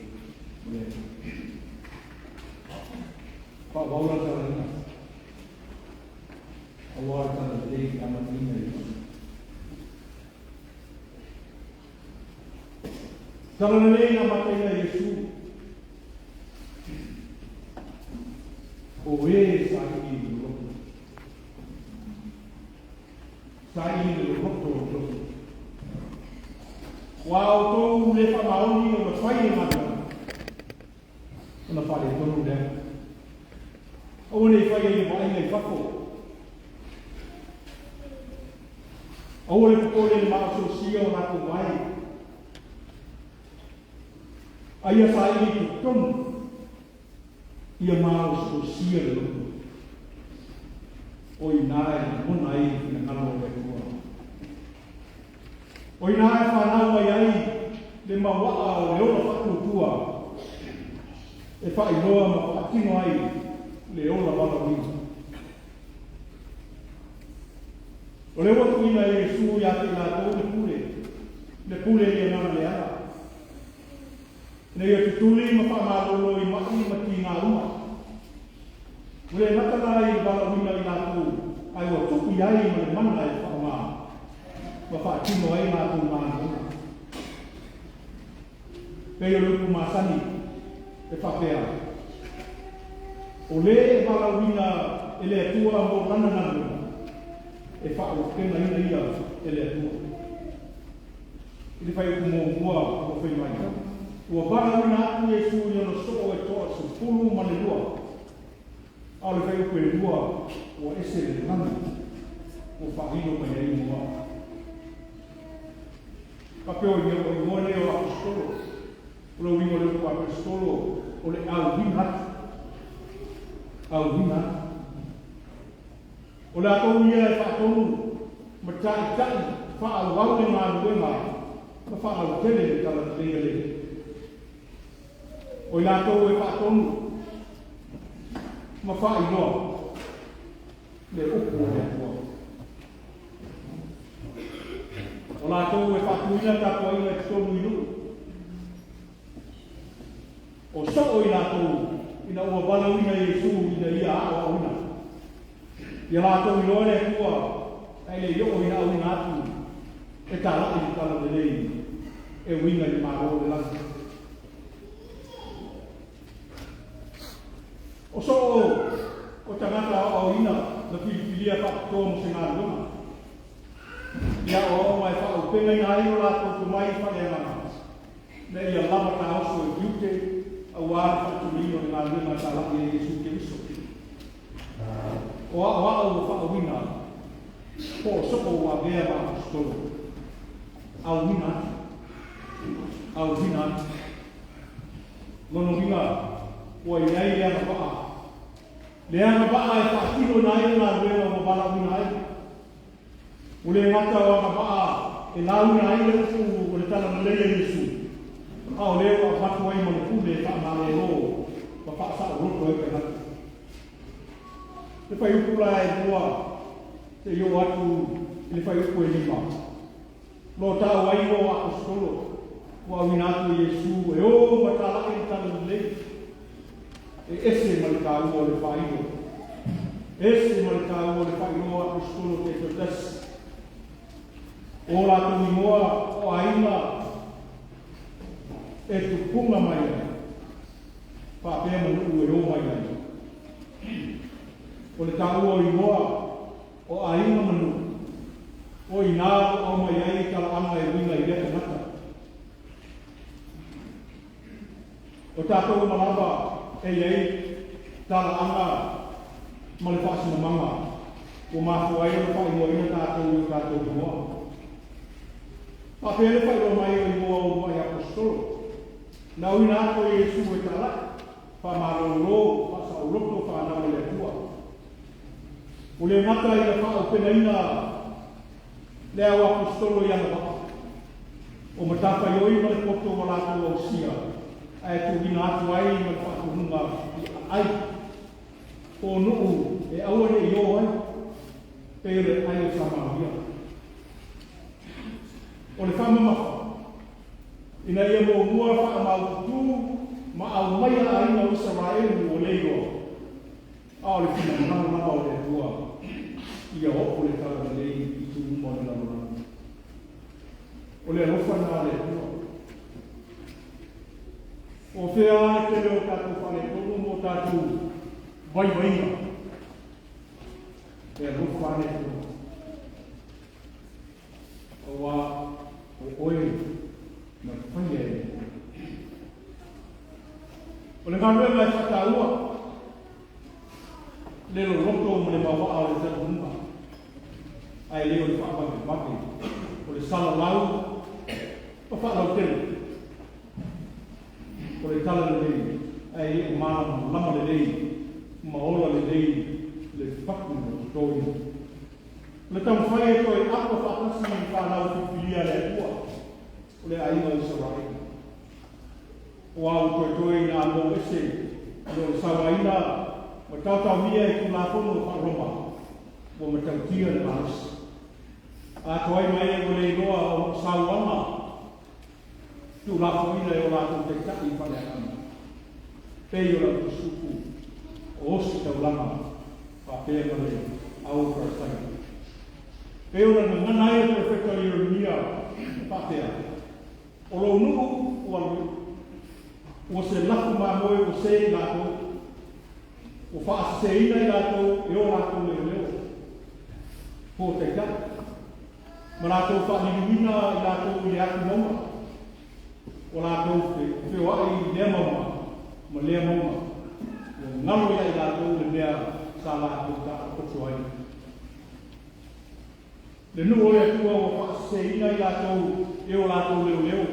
Pak Baula tala. Allah tala dei amat ini. Tala nei amat ini Yesu. Oe sahi dulu. Sahi dulu. Wow, tu lepas mauni o fai mata. Ona fai tonu de. O nei fai ni mai nei fako. O le ko le ma so sio na ko vai. Ai sai ni tonu. Ia ma so sio le. O inai, mo nai na kalo le ko. O ina e whanau ai ai, le mawaa o le ola whakutua. E whai noa ma whaatino ai, le ola wala wina. O O le watu ina Yesu ya te la tō le pule le ngana le ala. Ne ia tutuli ma whamalolo i maki ma ki ngā uma. Ule nakana i wala wina i nātū, ai o tuku iai ma le mana e whaonga. Ma whaatino ai nātū māna. Pei o luku māsani e whapea. O le e wala wina e le atua mo lana nanu. E whaau kena ina ia e le atua. I le whai kumo mua o whai mai. Ua wala wina atu e su i ono soko e toa su pulu ma le lua. Au le whai upe le lua o ese le nanu. O whaino mai e mua. Papeo i o mua leo apostolo. O le wingo leo ku apostolo o le au wina. Au wina. O le atou ia e whaatonu. Ma tai tai whaau wau le ngā ruenga. Ma whaau tele le tala te le. O i lātou e whaatonu, ma wha i noa, le upu o le atua. O lātou e whaatuina tātua ina e tonu i luku. O so i lātou, ina ua balauina Yesu ina ia a o una. Ia lātou i loa le atua, ai le ioko ina au ina atu, e tā laki i tala le lei, e wina i maro le laki. O so o tangata o ina na pilipilia whakatō mo se ngā runga. Ia o mai whao penga i ngā la tōku mai whaeanga. Ne ia lama tā oso e kiute a wāre whatumino i ngā runga tā laki e Jesu Keriso. O a o whao wina, po soko wa bea wa apostolo. Au wina, lono wina, o i nei lea na paa. Lea na paa e whaatino nai na ruenga o mabala wina ai. O le ngata o na paa e lau na ai le ufu o le tala na lele Yesu. A o leo a whatu ai mo le pule e wha le lo, ma wha sa o roto e pe hatu. Le whai upula e mua, te io atu, le whai upu e lima. Lo tau ai o apostolo, wa wina atu Yesu, e o matala e tala na lele. E ese malikau o le whaino. Ese malikau o le whaino a apostolo te totas. O la tui moa o aina e tupunga mai ai. Whapea manu e o mai ai. O le tau o i moa o aina manu. O i nā o mai ai tala anga e wina i lea mata. O tātou malaba e iei, tala anga, ma le whaasina manga, o māwhu ai o whai moa ina tātou i tātou i moa. Pa pēle whai o mai o i moa o mai apostolo. Nau ina ako i Jesu e tala, wha maroro, wha sa o roto, wha anawa le tua. O le ngata i le wha o pena ina, le au apostolo i ana wha. O matapa i oi ma le poto ma lātou au sia. Ai tu ina atu ai ma whakurunga i ai. O nuu e awane i o ai. Pere ai o Samaria. O le whamamafa. Ina ia mo mua whaamautu ma au mai a ina o Israelu o leiro. A o le whina nama o le tua. Ia hopo le tala lei i tu mo le lamurana. O le rofa na le tua. O whea te leo tātou whale tōru mō tātou vai vainga. E rofa ane tōru. O wā, o oe, na whai e. O le ngānua mai whataua. Lelo roto mo le mawa o le tātou hunga. Ai leo le whaamake maki. O le sala lau, o whaalau tele. O le tala le lei, ai o māma lama le lei, maola le lei, le whaku o toi. Le tau whai e toi ako whakasi i whanau whiwhiria le ua, o le aina i sarai. O au toi toi nā mō ese, o le sawaina, ma tautau mia e kuna pono wharoma, o ma tautia le aras. A toi mai e wale noa o sauama. Tu la poina e o la tu te kai whare akana. Pei o la tu suku. O osi tau lama. Pa pēr mare au pratai. Pei o la ngana e profeta Jeremia. Patea. O lo nuku o alu. O se laku ma moe o se laku. O wha se ina i laku e o laku leo leo. Po te kai. Ma rātou whaaniwina i rātou i aku mauma. O rātou whiwai i lea mauma, ma lea mauma. O ngaro ia i rātou le mea sa rātou ka akoto ai. Le nuo e tua o whaaseina i rātou e o rātou leo leo.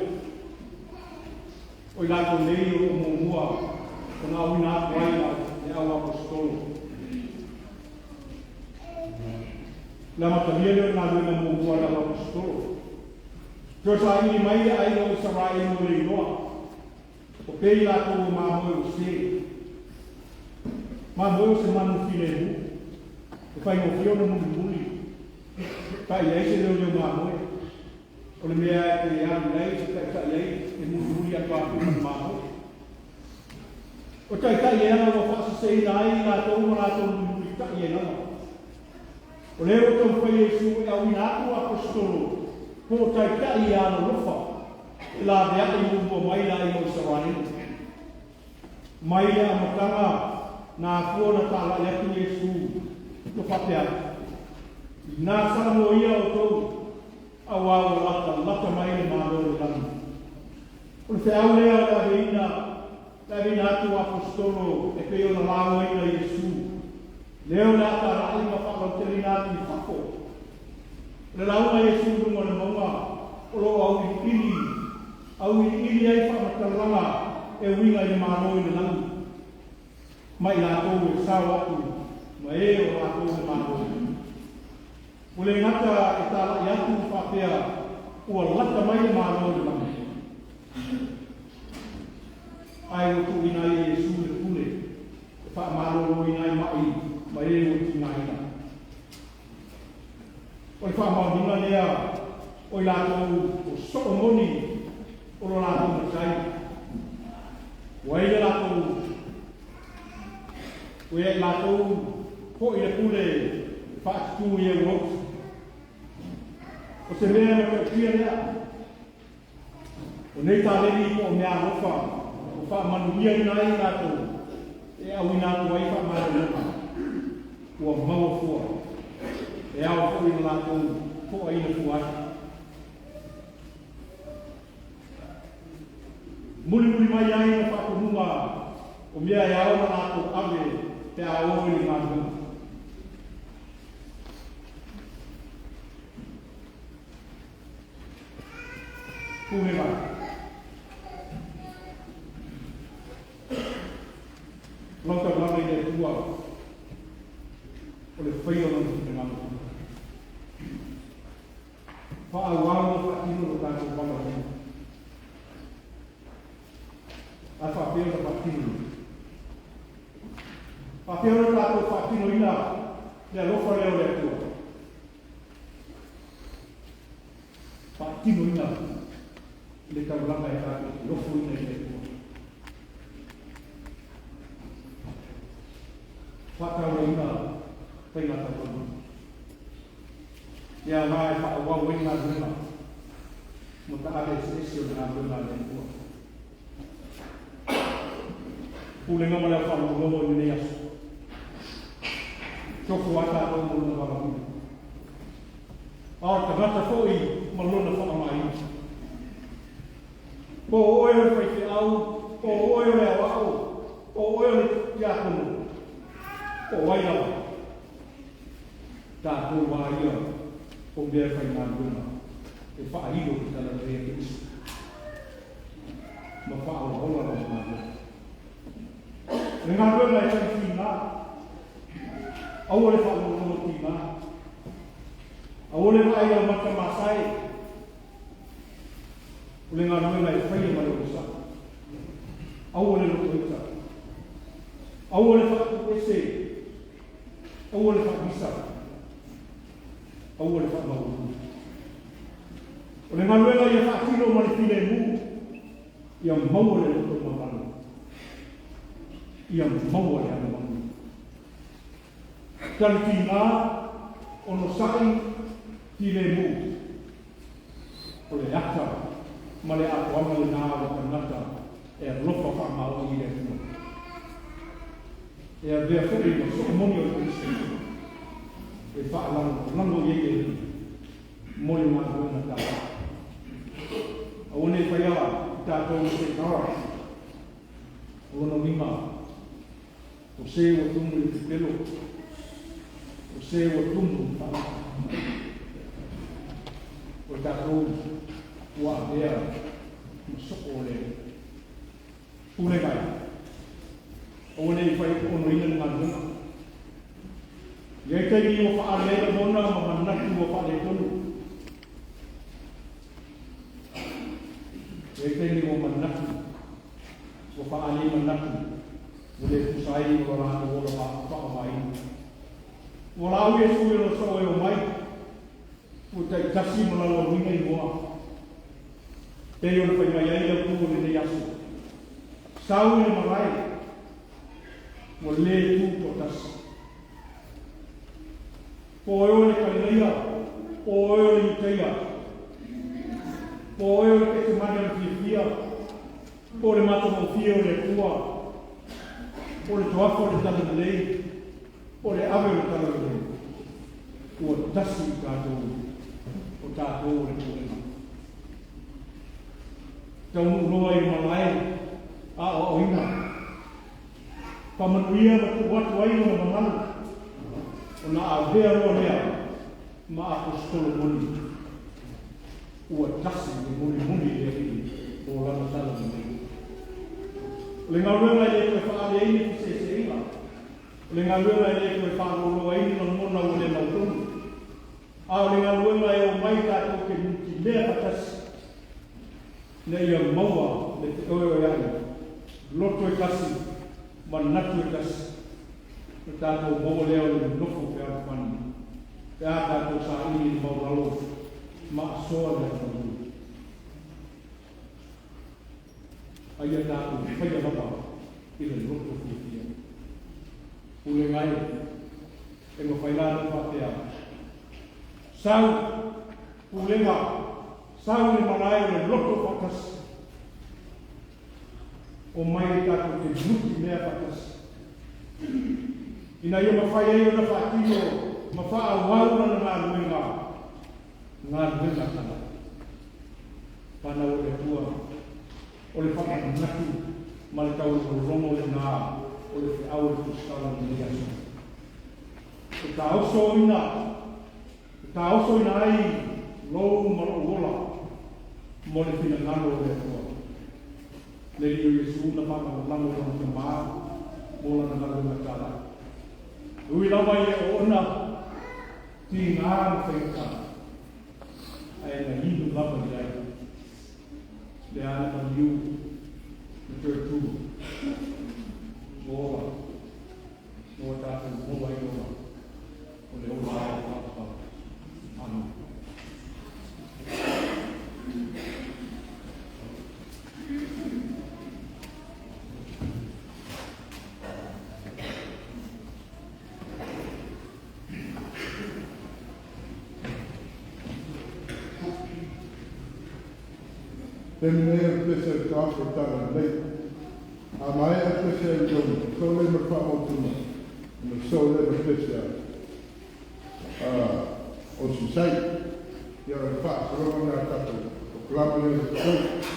O i rātou nei o mōmua, o ngā wina atu aina e au apostolo. La matamia leo nā luena mōmua la apostolo. Tio sa ini mai ai o Sarai no le noa. O pei rātou o māmoe o se. Māmoe o se manu fine hu. E whai o whiona muli muli. Kai ei se leo leo māmoe. O le mea e te iari lei, se kai kai ei, e muli muli a tua puna māmoe. O kai kai e ana o whasa se ina ai rātou o rātou muli muli kai e nama. O leo tau whai e su e au ina aku apostolo. Ko tai kai ana rofa. E la vea i mumua mai la i o Sarai. Mai a matanga nā kuona tāla i atu Jesu. To whapea. Nā saramo ia o tau. Au au lata mai le mālo le lani. O le te au lea la veina atu apostolo e peo na lao ina Jesu. Leo le ata rai ma whakautere nāti i whako. Le launa Jesu runga le maunga, o lo au i ili ai whamataranga e winga i mānoi le langi. Mai lātou e sao atu, ma e o lātou le mānoi. O le ngata e tāla i atu whapea, ua lata mai le mānoi le langi. Ai o tu ina i Jesu le pule, e wha mānoi ina i mai, ma e o tina ina. O i whamahina lea, o i lātou o so'omoni, o lo lātou matai. O e le lātou, o e lātou, po i le pule, whaatitu i e uot. O se mea me kautia lea. O nei tā leni po o mea rofa, o whamanuia i nai lātou, e au i nātou ai whamahina. Ua maua fua. E au fo i lātou, fo a ina fuai. Muli mai ai na whakununga, o mea e au na lātou ave, te ao i ngā runga. Kūne mai. Lauta lama i te tua, o le whaio na te ngā runga. Whaawau o whaatino o tātou whanahina. A whaapeo na whaatino. Whaapeo na tātou whaatino ina, lea lofa leo lea tua. Whaatino ina, le tauranga e tātou, lofo ina i lea tua. Whaataura ina, whainga tātou ina. Ia mai whaawau i ngā runa. Mo ta ave se o ngā runa le ua. Pūlenga ma lea whaalogo i nei asu. Toko ata o mōna wharamuni. Ao ta ngata fōi ma lona whaamai. Ko oe o whai te au, ko oe o lea wao, ko oe o le tiakono. Ko wairawa. Tā tō wā ia. O mea whai ngā runa, e whaahiro ki tala rea ki isu. Ma whaahora o ngā runa. E ngā runa e whai ki ngā. Aua le whaahora ki ngā. Aua le whai au mata masai. O le ngā runa e whai mai o sa. Aua le roto ita. Aua le whaakupese. Aua le whaakisa. Aua le whaamau. O le ngaluenga ia whaatino ma le pile mu. Ia maua le loto mamano. Ia maua le ana mamu. Tali ki ngā, ono sakai pile mu. O le ata, ma le apuanga le ngā o kanata, e lopa wha mao i le tino. E a vea furi ma so moni o Kristo. E wha lango i e moni ngā kuena tāra. A one whaiala, tātou se kawa. O no mima, o se o tumu i te pelo. O se o tumu wha. O tātou ua vea, ma soko o le. Pule kai. O nei whai ono ina ngā runga. Iei tegi o wha alera mona ma manatu o wha le tonu. Iei tegi o manatu. O wha ale manatu. O le kusai o rāna o la wha mai. O la au e sui o so e o mai. O te tasi malala o winga i moa. Pei o le whai mai ai au kūo le ne yasu. Sau e marai. Mo le tu ko tas. Po o le kaleia, po o le teia. Po o le te mana fia. Po le mata mo fia o le kua. Po le toafo le tala lei. Po le ave le tala lei. O tasi tātou. O tātou le kūrena. Tau roa i malai. A o ina. Pamanuia ma tu watu ai o mamalu. O na avea roa lea. Ma apostolo moni. Ua tasi ni muni lea ki. O lana tala ni. Le ngā ruenga e koe whaare eini ki se inga. Le ngā ruenga e koe whaaroro eini no mona o le mautonu. A le ngā ruenga e o mai tātou ke muti lea patasi. Ne ia maua le te oe o iai. Loto e kasi. Manatu e kasi. E tātou maua leo le nofo pe a whani. Pe a tātou sa ini i mauralo. Ma asoa le whanu. Aia tātou whaia lapa i le loto whiwhia. Ule ngai, e ngā whailāna whātea. Sau, ulenga, sau le marae le loto whakas. O mai tātou te muti mea whakas. Ina ia mawhai ei o na whātio, mawha wauna na ngā ruenga. Ngā ruenga tana. Pana o le tua. O le whaka naki, ma le tau o rongo le ngā, o le te au e kuskala ni aso. E tā oso ina ai, lou maro wola, mo le pina ngano o le tua. Le rio Yesu na whaka o lango o te maa, mo la na ngaro na tāra. Ui lawa i o ona, ti ngā mwhaika, ai na hinu lawa i ai. Le ana ka miu, le tērtū, ngōra, ngō tātou ngōa i ngōra, o le ola ai whakapau, anu. Then mea pese o tāwha tāra nei. A mai a pese o tōna, so le ma wha o tūna. Ma so le ma pese o si sai. Ia o wha, sarona ngā tātou. O klama le ma tōna.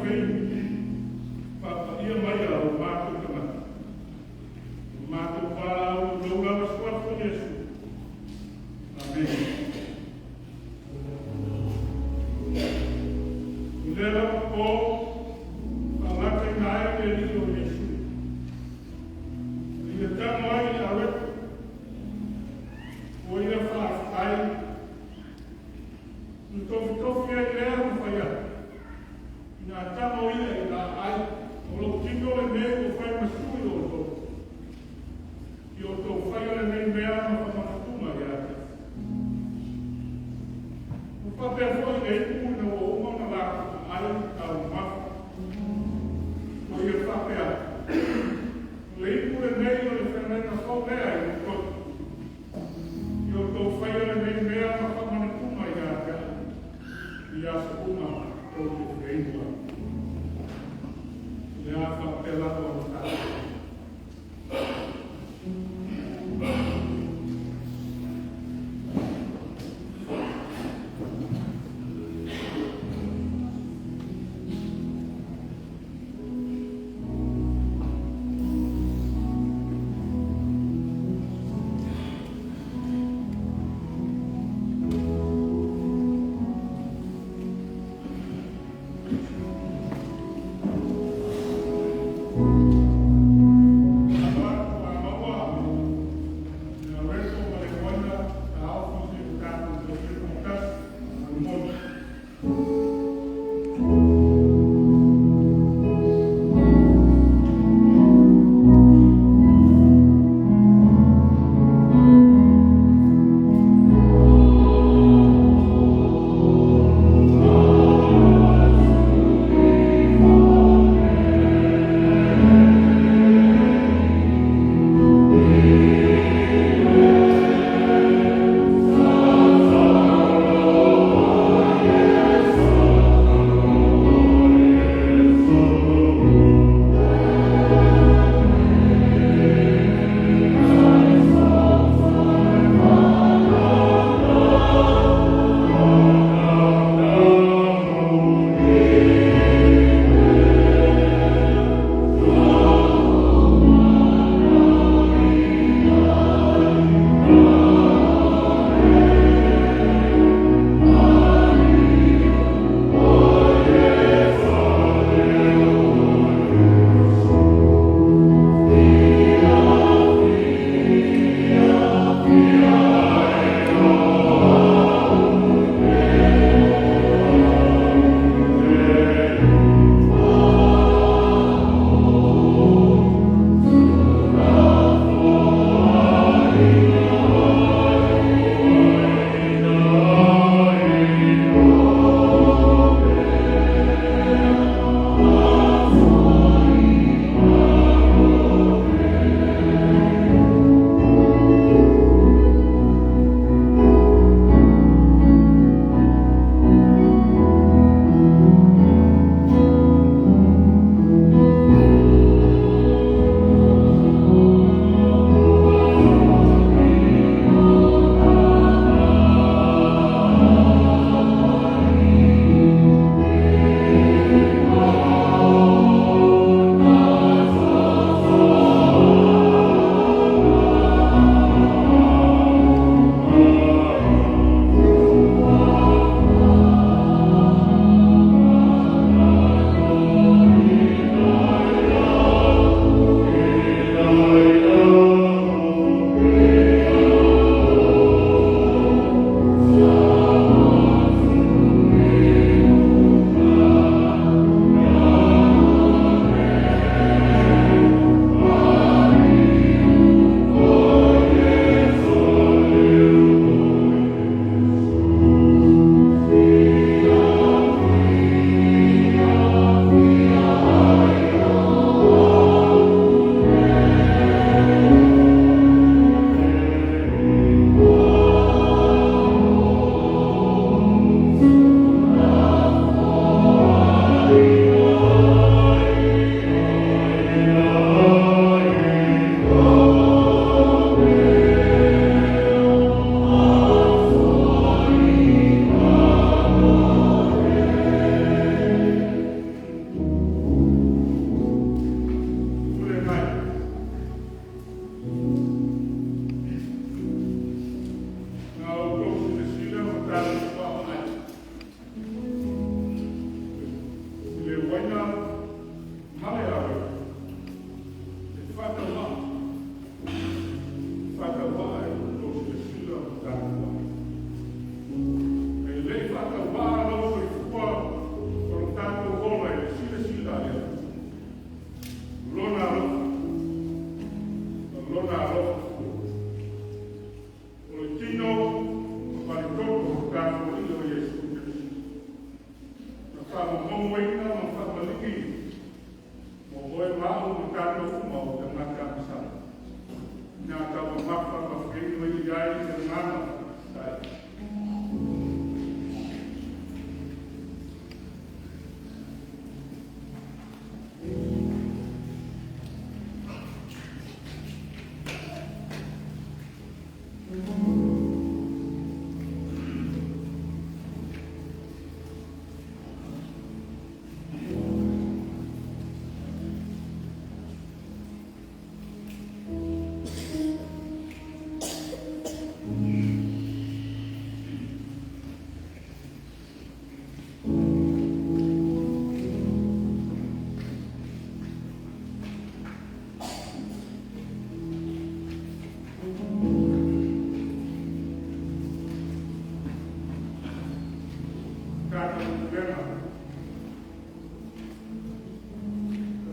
Ai, Nā tamo ia i nā ai, o lo tino e me o whai masui o to. I o to whai ole nei mea ma whamanatuma i ate. O whapea fwoi e una o omana la ai au mafu. O ia whapea. Le ipure nei o le whenena so mea i o to. I o to whai ole nei mea ma whamanatuma i ate. I asa uma o te whenua.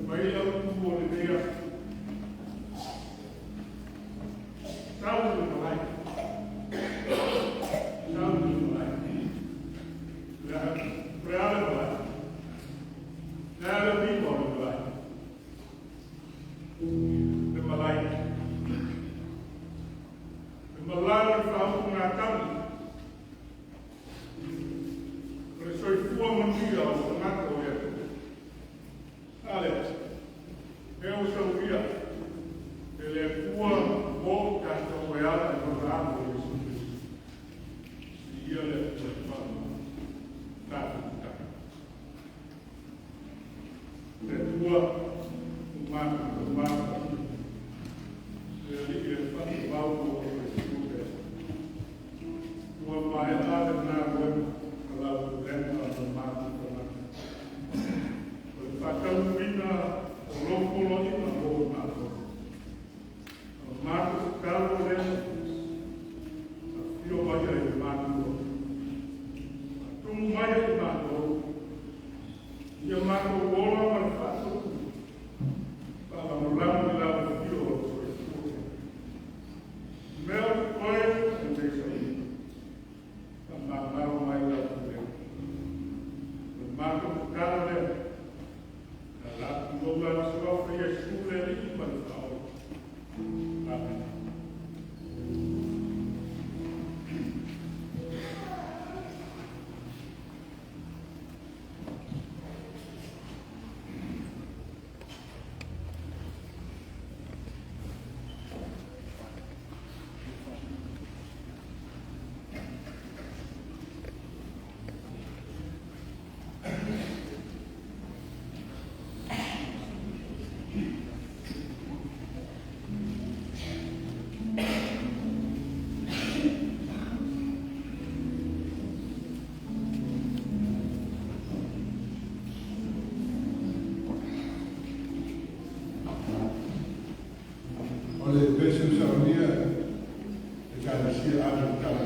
Mai au tu o le mea. Tau ni mai. Tau ni mai. Reale mai. Reale pipo mai. Le malai. Le malai o whau ngā kami. Re soi fua mantia o ngata o ea. Ale. Eu sou via. Ele é fua o casta o ea e o ramo o Jesus Cristo. E ele é o fama. Nada. É tua humana. Ele é fama o Jesus. Tua mãe lá na rua. Lá o dentro do mato. O facão vina o louco longe na rua mato. O mato o carro dentro. A filha vai aí mato. Tu vai aí mato. E o mato o bolo vai fazer. Para o lado lá do filho. Meu pai não deixa aí. Não vai lá do meu. O mato o carro dentro. Ela não vai só fazer a escola ali para o tal. Amém. Ole Bishop Shamia, the guy that she out of town.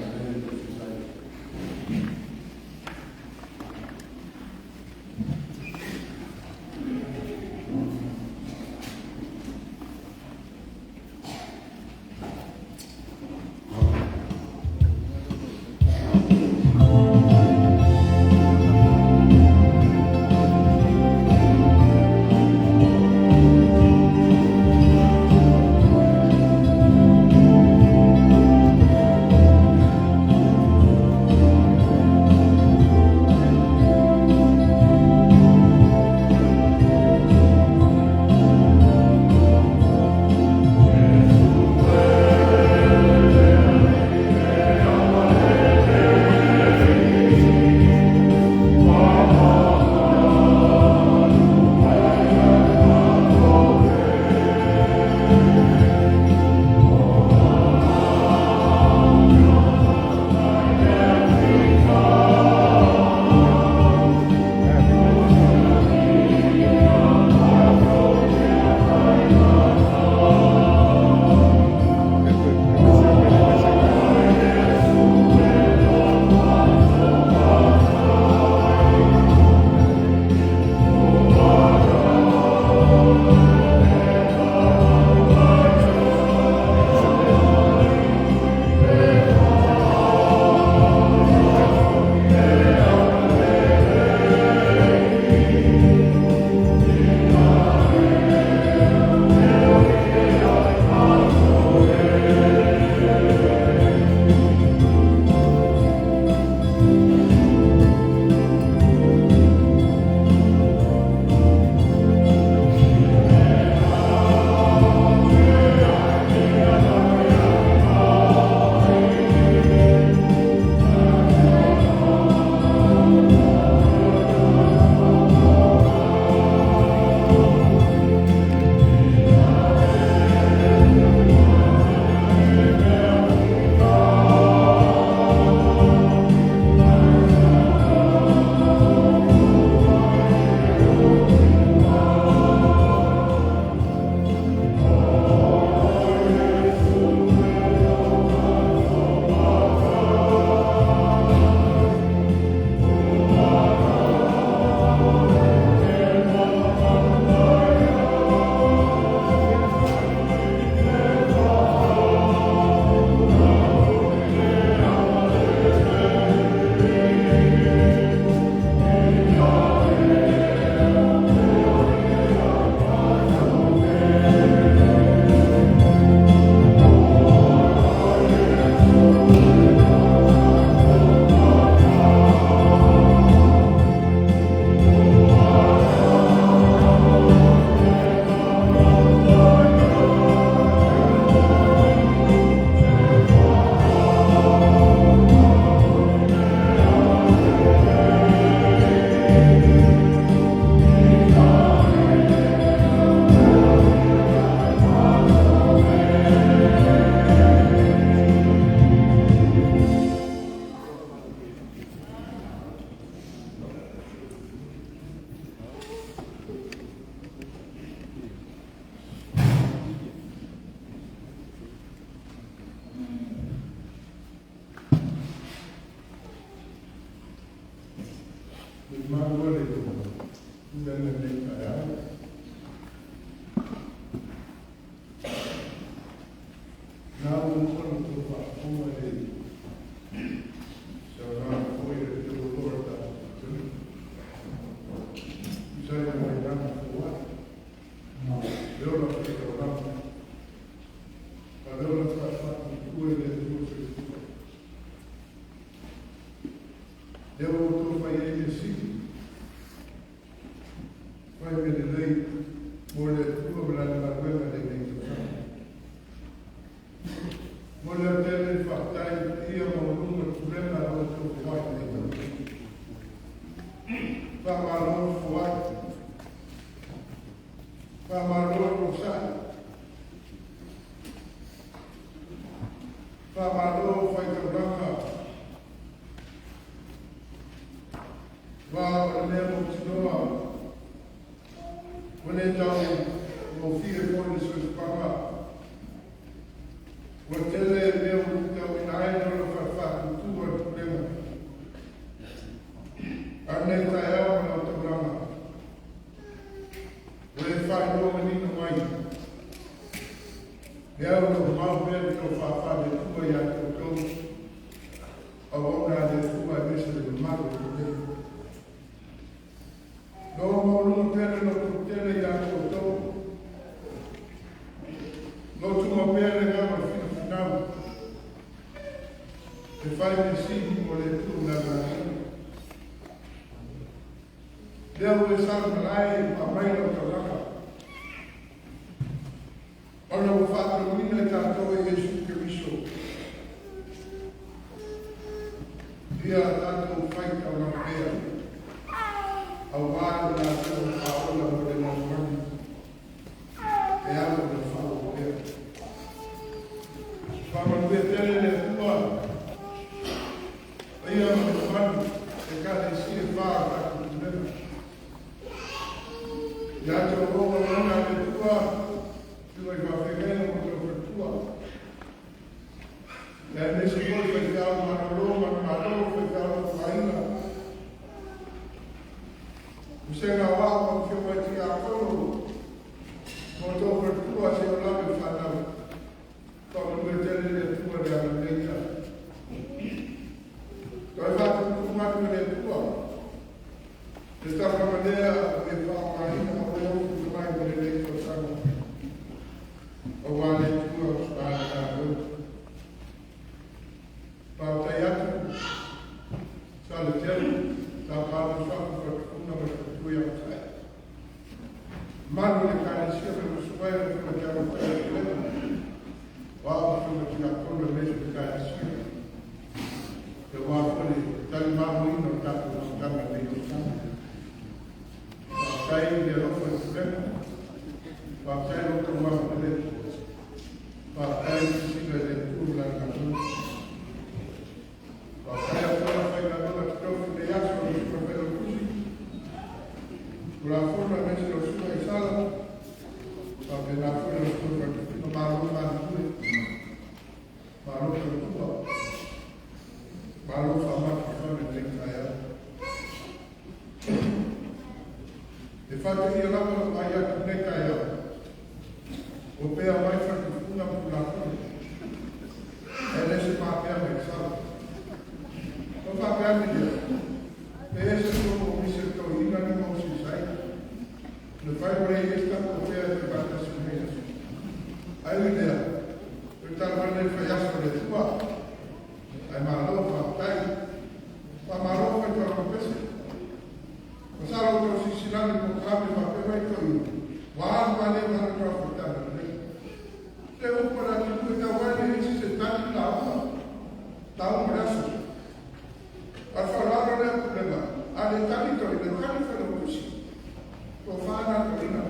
Vai me lei, mole tua blanda la guerra dei miei. Mole tele fatai ia mo lungo problema la tua fuai dei. Va malo fuai. Va malo rosai. Va malo fai tabraka. Va nemo tinoa. When tau o fie pone so spanga. O tele meu tau inai no fa tu o problema. Ane tai ao no tabrama. O fa no ni no mai. Meu no mau ver no fa de tu ya to. O ona de tu a mesa de mago de. No mo tele no tele ya to. No tu mo pele ga ma fino final. E fai di sì mo le tu na na. Deu le sa mai a mai no to la. Ora ho fatto l'unica tanto e Gesù Cristo. Dia tanto fai ka na pele. Awal na sa paula mo de na mani. E algo de falo pe. Fama pe tele le tua. Ia mo mani e ka de si fa ka ne. Ya to ro na de tua. Tu vai va fegeno mo de tua. Ya ne si mo pe ka ma ro ma ro pe ka faina. Você não vai porque vai tirar fogo. Montou para tua se eu lá me falar. Como me tele de tua de alegria. Então vai tu mais me de tua. Esta maneira de falar ainda não é o que mais me de tua. O vale tua para para taiato. Sabe tele. Da para só para Mano le carecia per lo square che abbiamo fatto. Wow, come ti racconto invece di carecia. E wow, poi dal mammo in un capo non scambia dei diciamo. Sai di roba il problema. Ma sai non troviamo le ma sai di sigla del turno la canzone. Ma sai ancora fai la nuova strofa di Asco di Profilo Cusì. La forma invece lo suo è sala, perché la forma lo suo è ma lo fa due, ma lo fa tua, ma lo fa ma che fa nel caia. E fatto che io lavoro mai a nel caia, o per mai fare una pulata, e adesso fa per me sala. Non fa per me, per essere come mi sento in animo. Le fai vorrei che sta con te per parte su me. Hai un'idea? Per tal manera fai ascoltare qua. Hai malo, dai. Ma malo fai per la peste. Ma sarà un siciliano incontrato, ma per me io. Guarda, ne va a profitare. Se un po' da tutto da guarda e si sta in là. Da un braccio. A parlare non è un problema. Alle territori, le cani fanno così. Profana Corina.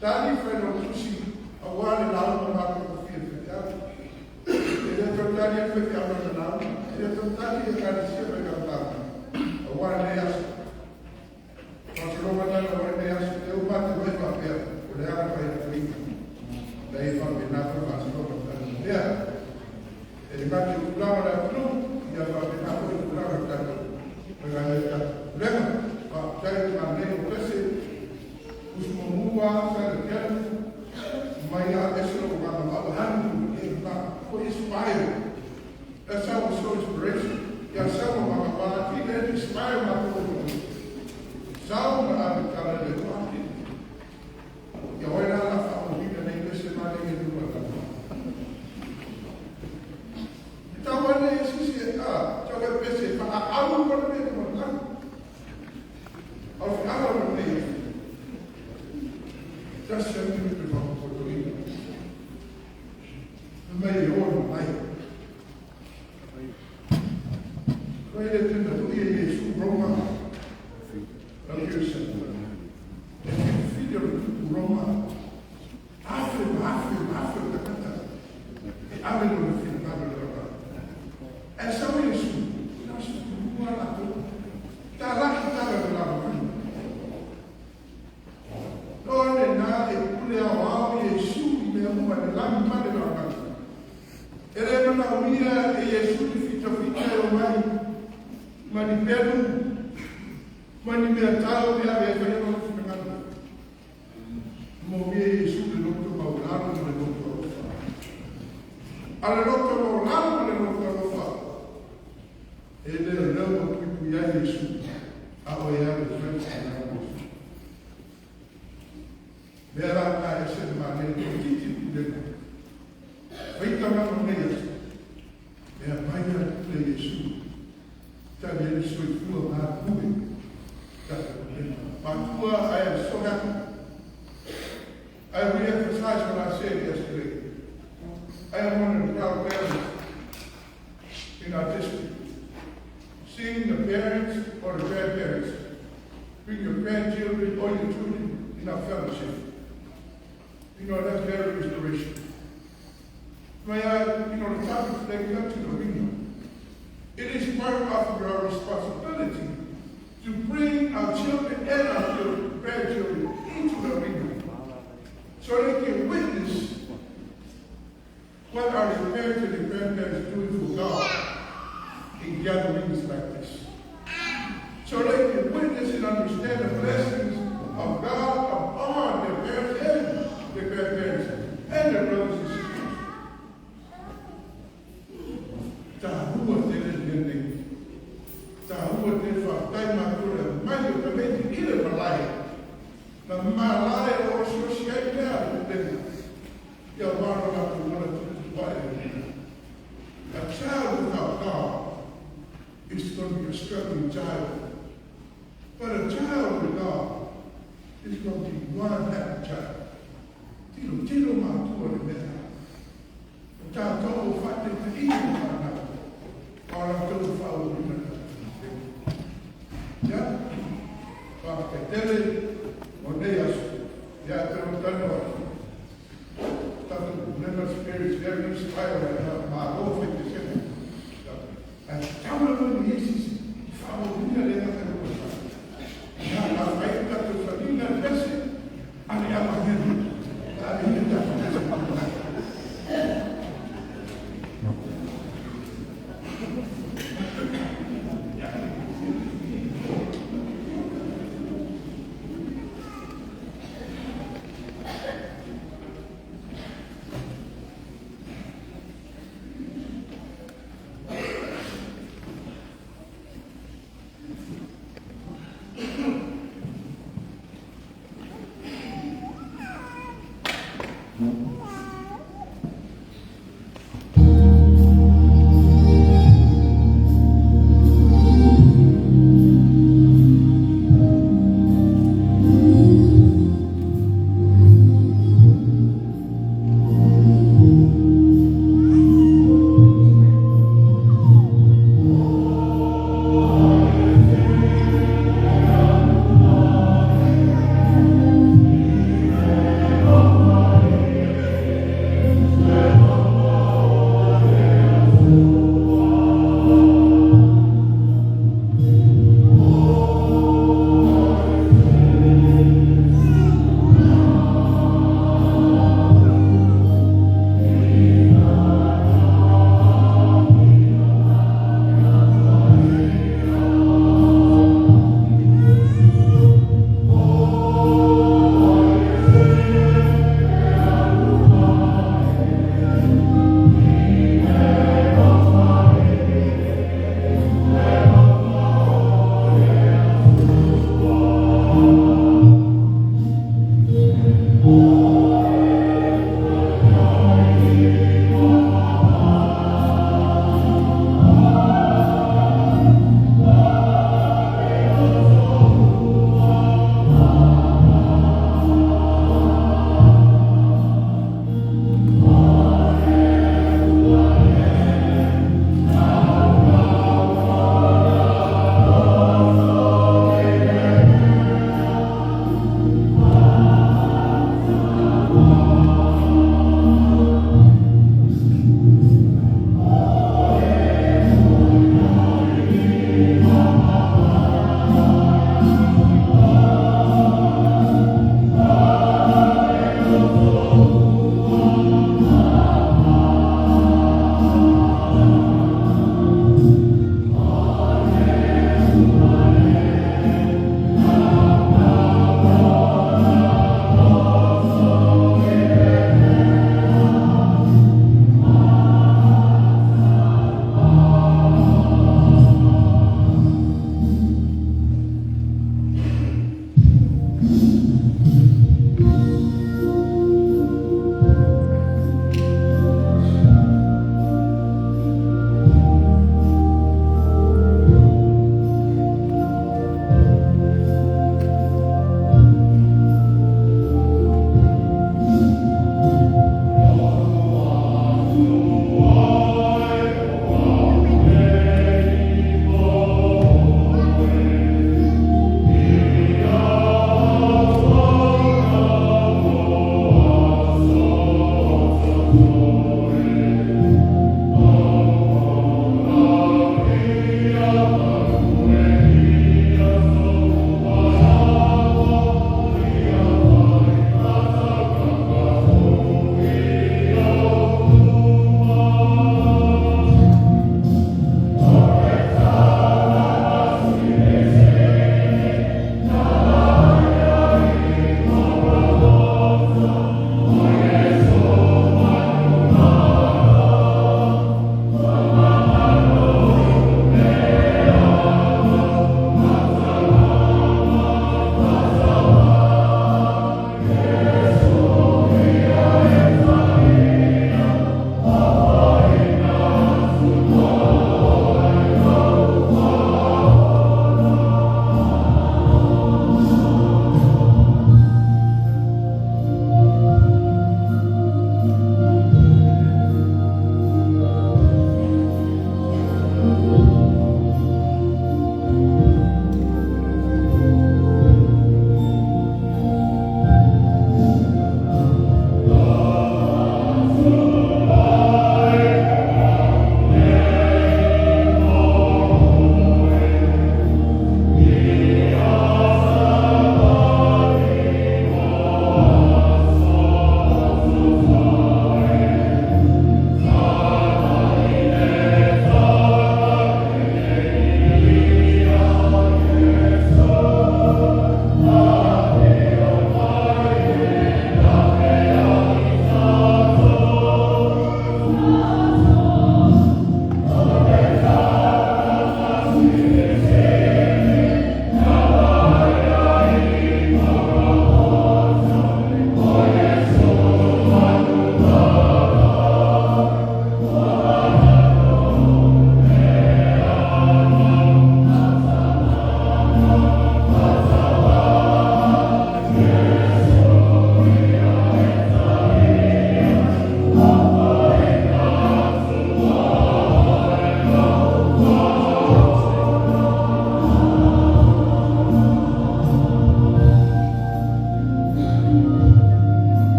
Dani fanno così. A guardare l'alma ma con fine fetiamo. E le tornate a fetiamo nell'alma. E le tornate a caristia per cantare. A guardare le asco. Quando lo guardano a guardare le asco, e un parte poi fa per. Le hanno fatto prima. Lei fa benato ma si lo guardare via. E infatti un bravo da blu, gli ha fatto benato un bravo da blu. Perché ha detto, problema, ma c'è il mandato questo. Usmua sarjana maya esro wana alhamdulillah for inspire. That's how we show inspiration. Ya sama mama wana tine inspire ma to. Sama abikala de kwati. Ya wena la fa mo vida na igreja ma de do ma. Então olha isso se joga pese fa alu por me mo. Ao final não tem. Just send me to Puerto Rico. May you all my life. Right at the Yesu Roma. Roma. Africa. And so is I am so happy. I re-emphasize what I said yesterday. I am one of the proud parents in our district. Seeing the parents or the grandparents bring your grandchildren or your children in our fellowship. That's very inspirational. May I, the topic today comes to the arena. It is part of our responsibility to bring our children and our grandchildren into the arena so they can witness what our parents and grandparents are doing for God in gatherings like this. So they can witness and understand the blessings of God upon their parents and their grandparents and their brothers and sisters. A child without God is going to be a struggling child. But a child with God is going to be one happy child. Tino matua de mena. O child told fate te ino mana. Ora told fau ina. Ya? Porque tele monedas ya te Remember, Spirit is very inspired. My whole faith is in it. And tell me when he says, follow me, let me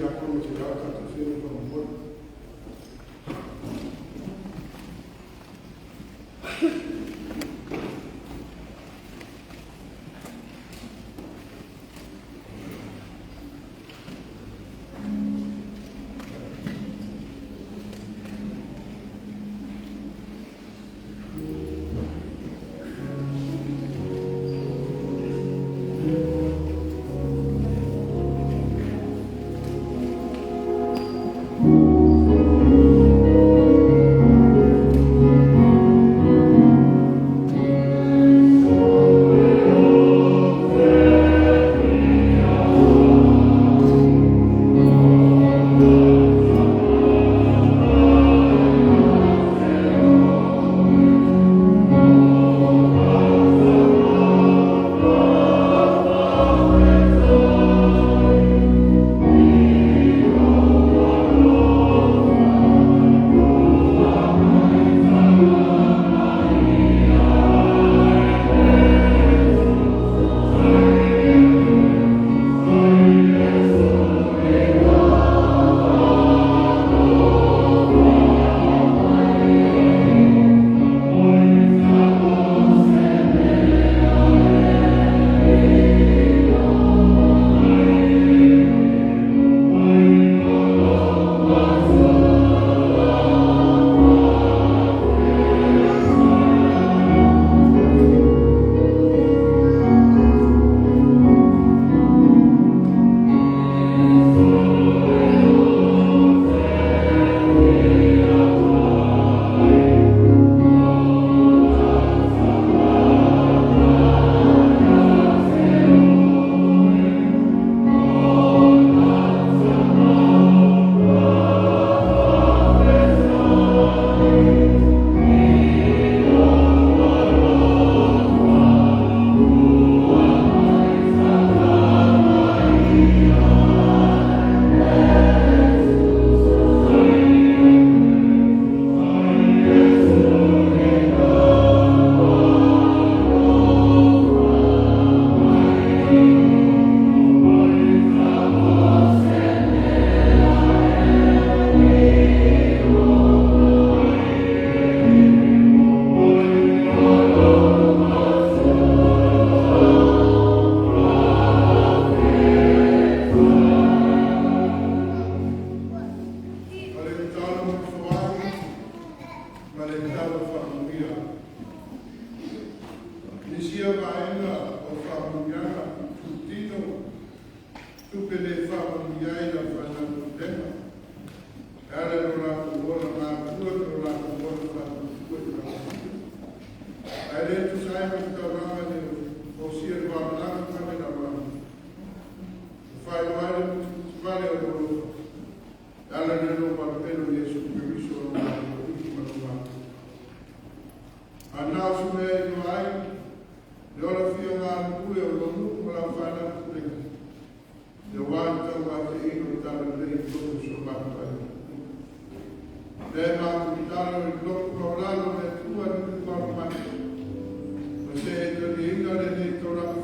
ya como se da tanto cielo como bueno. Você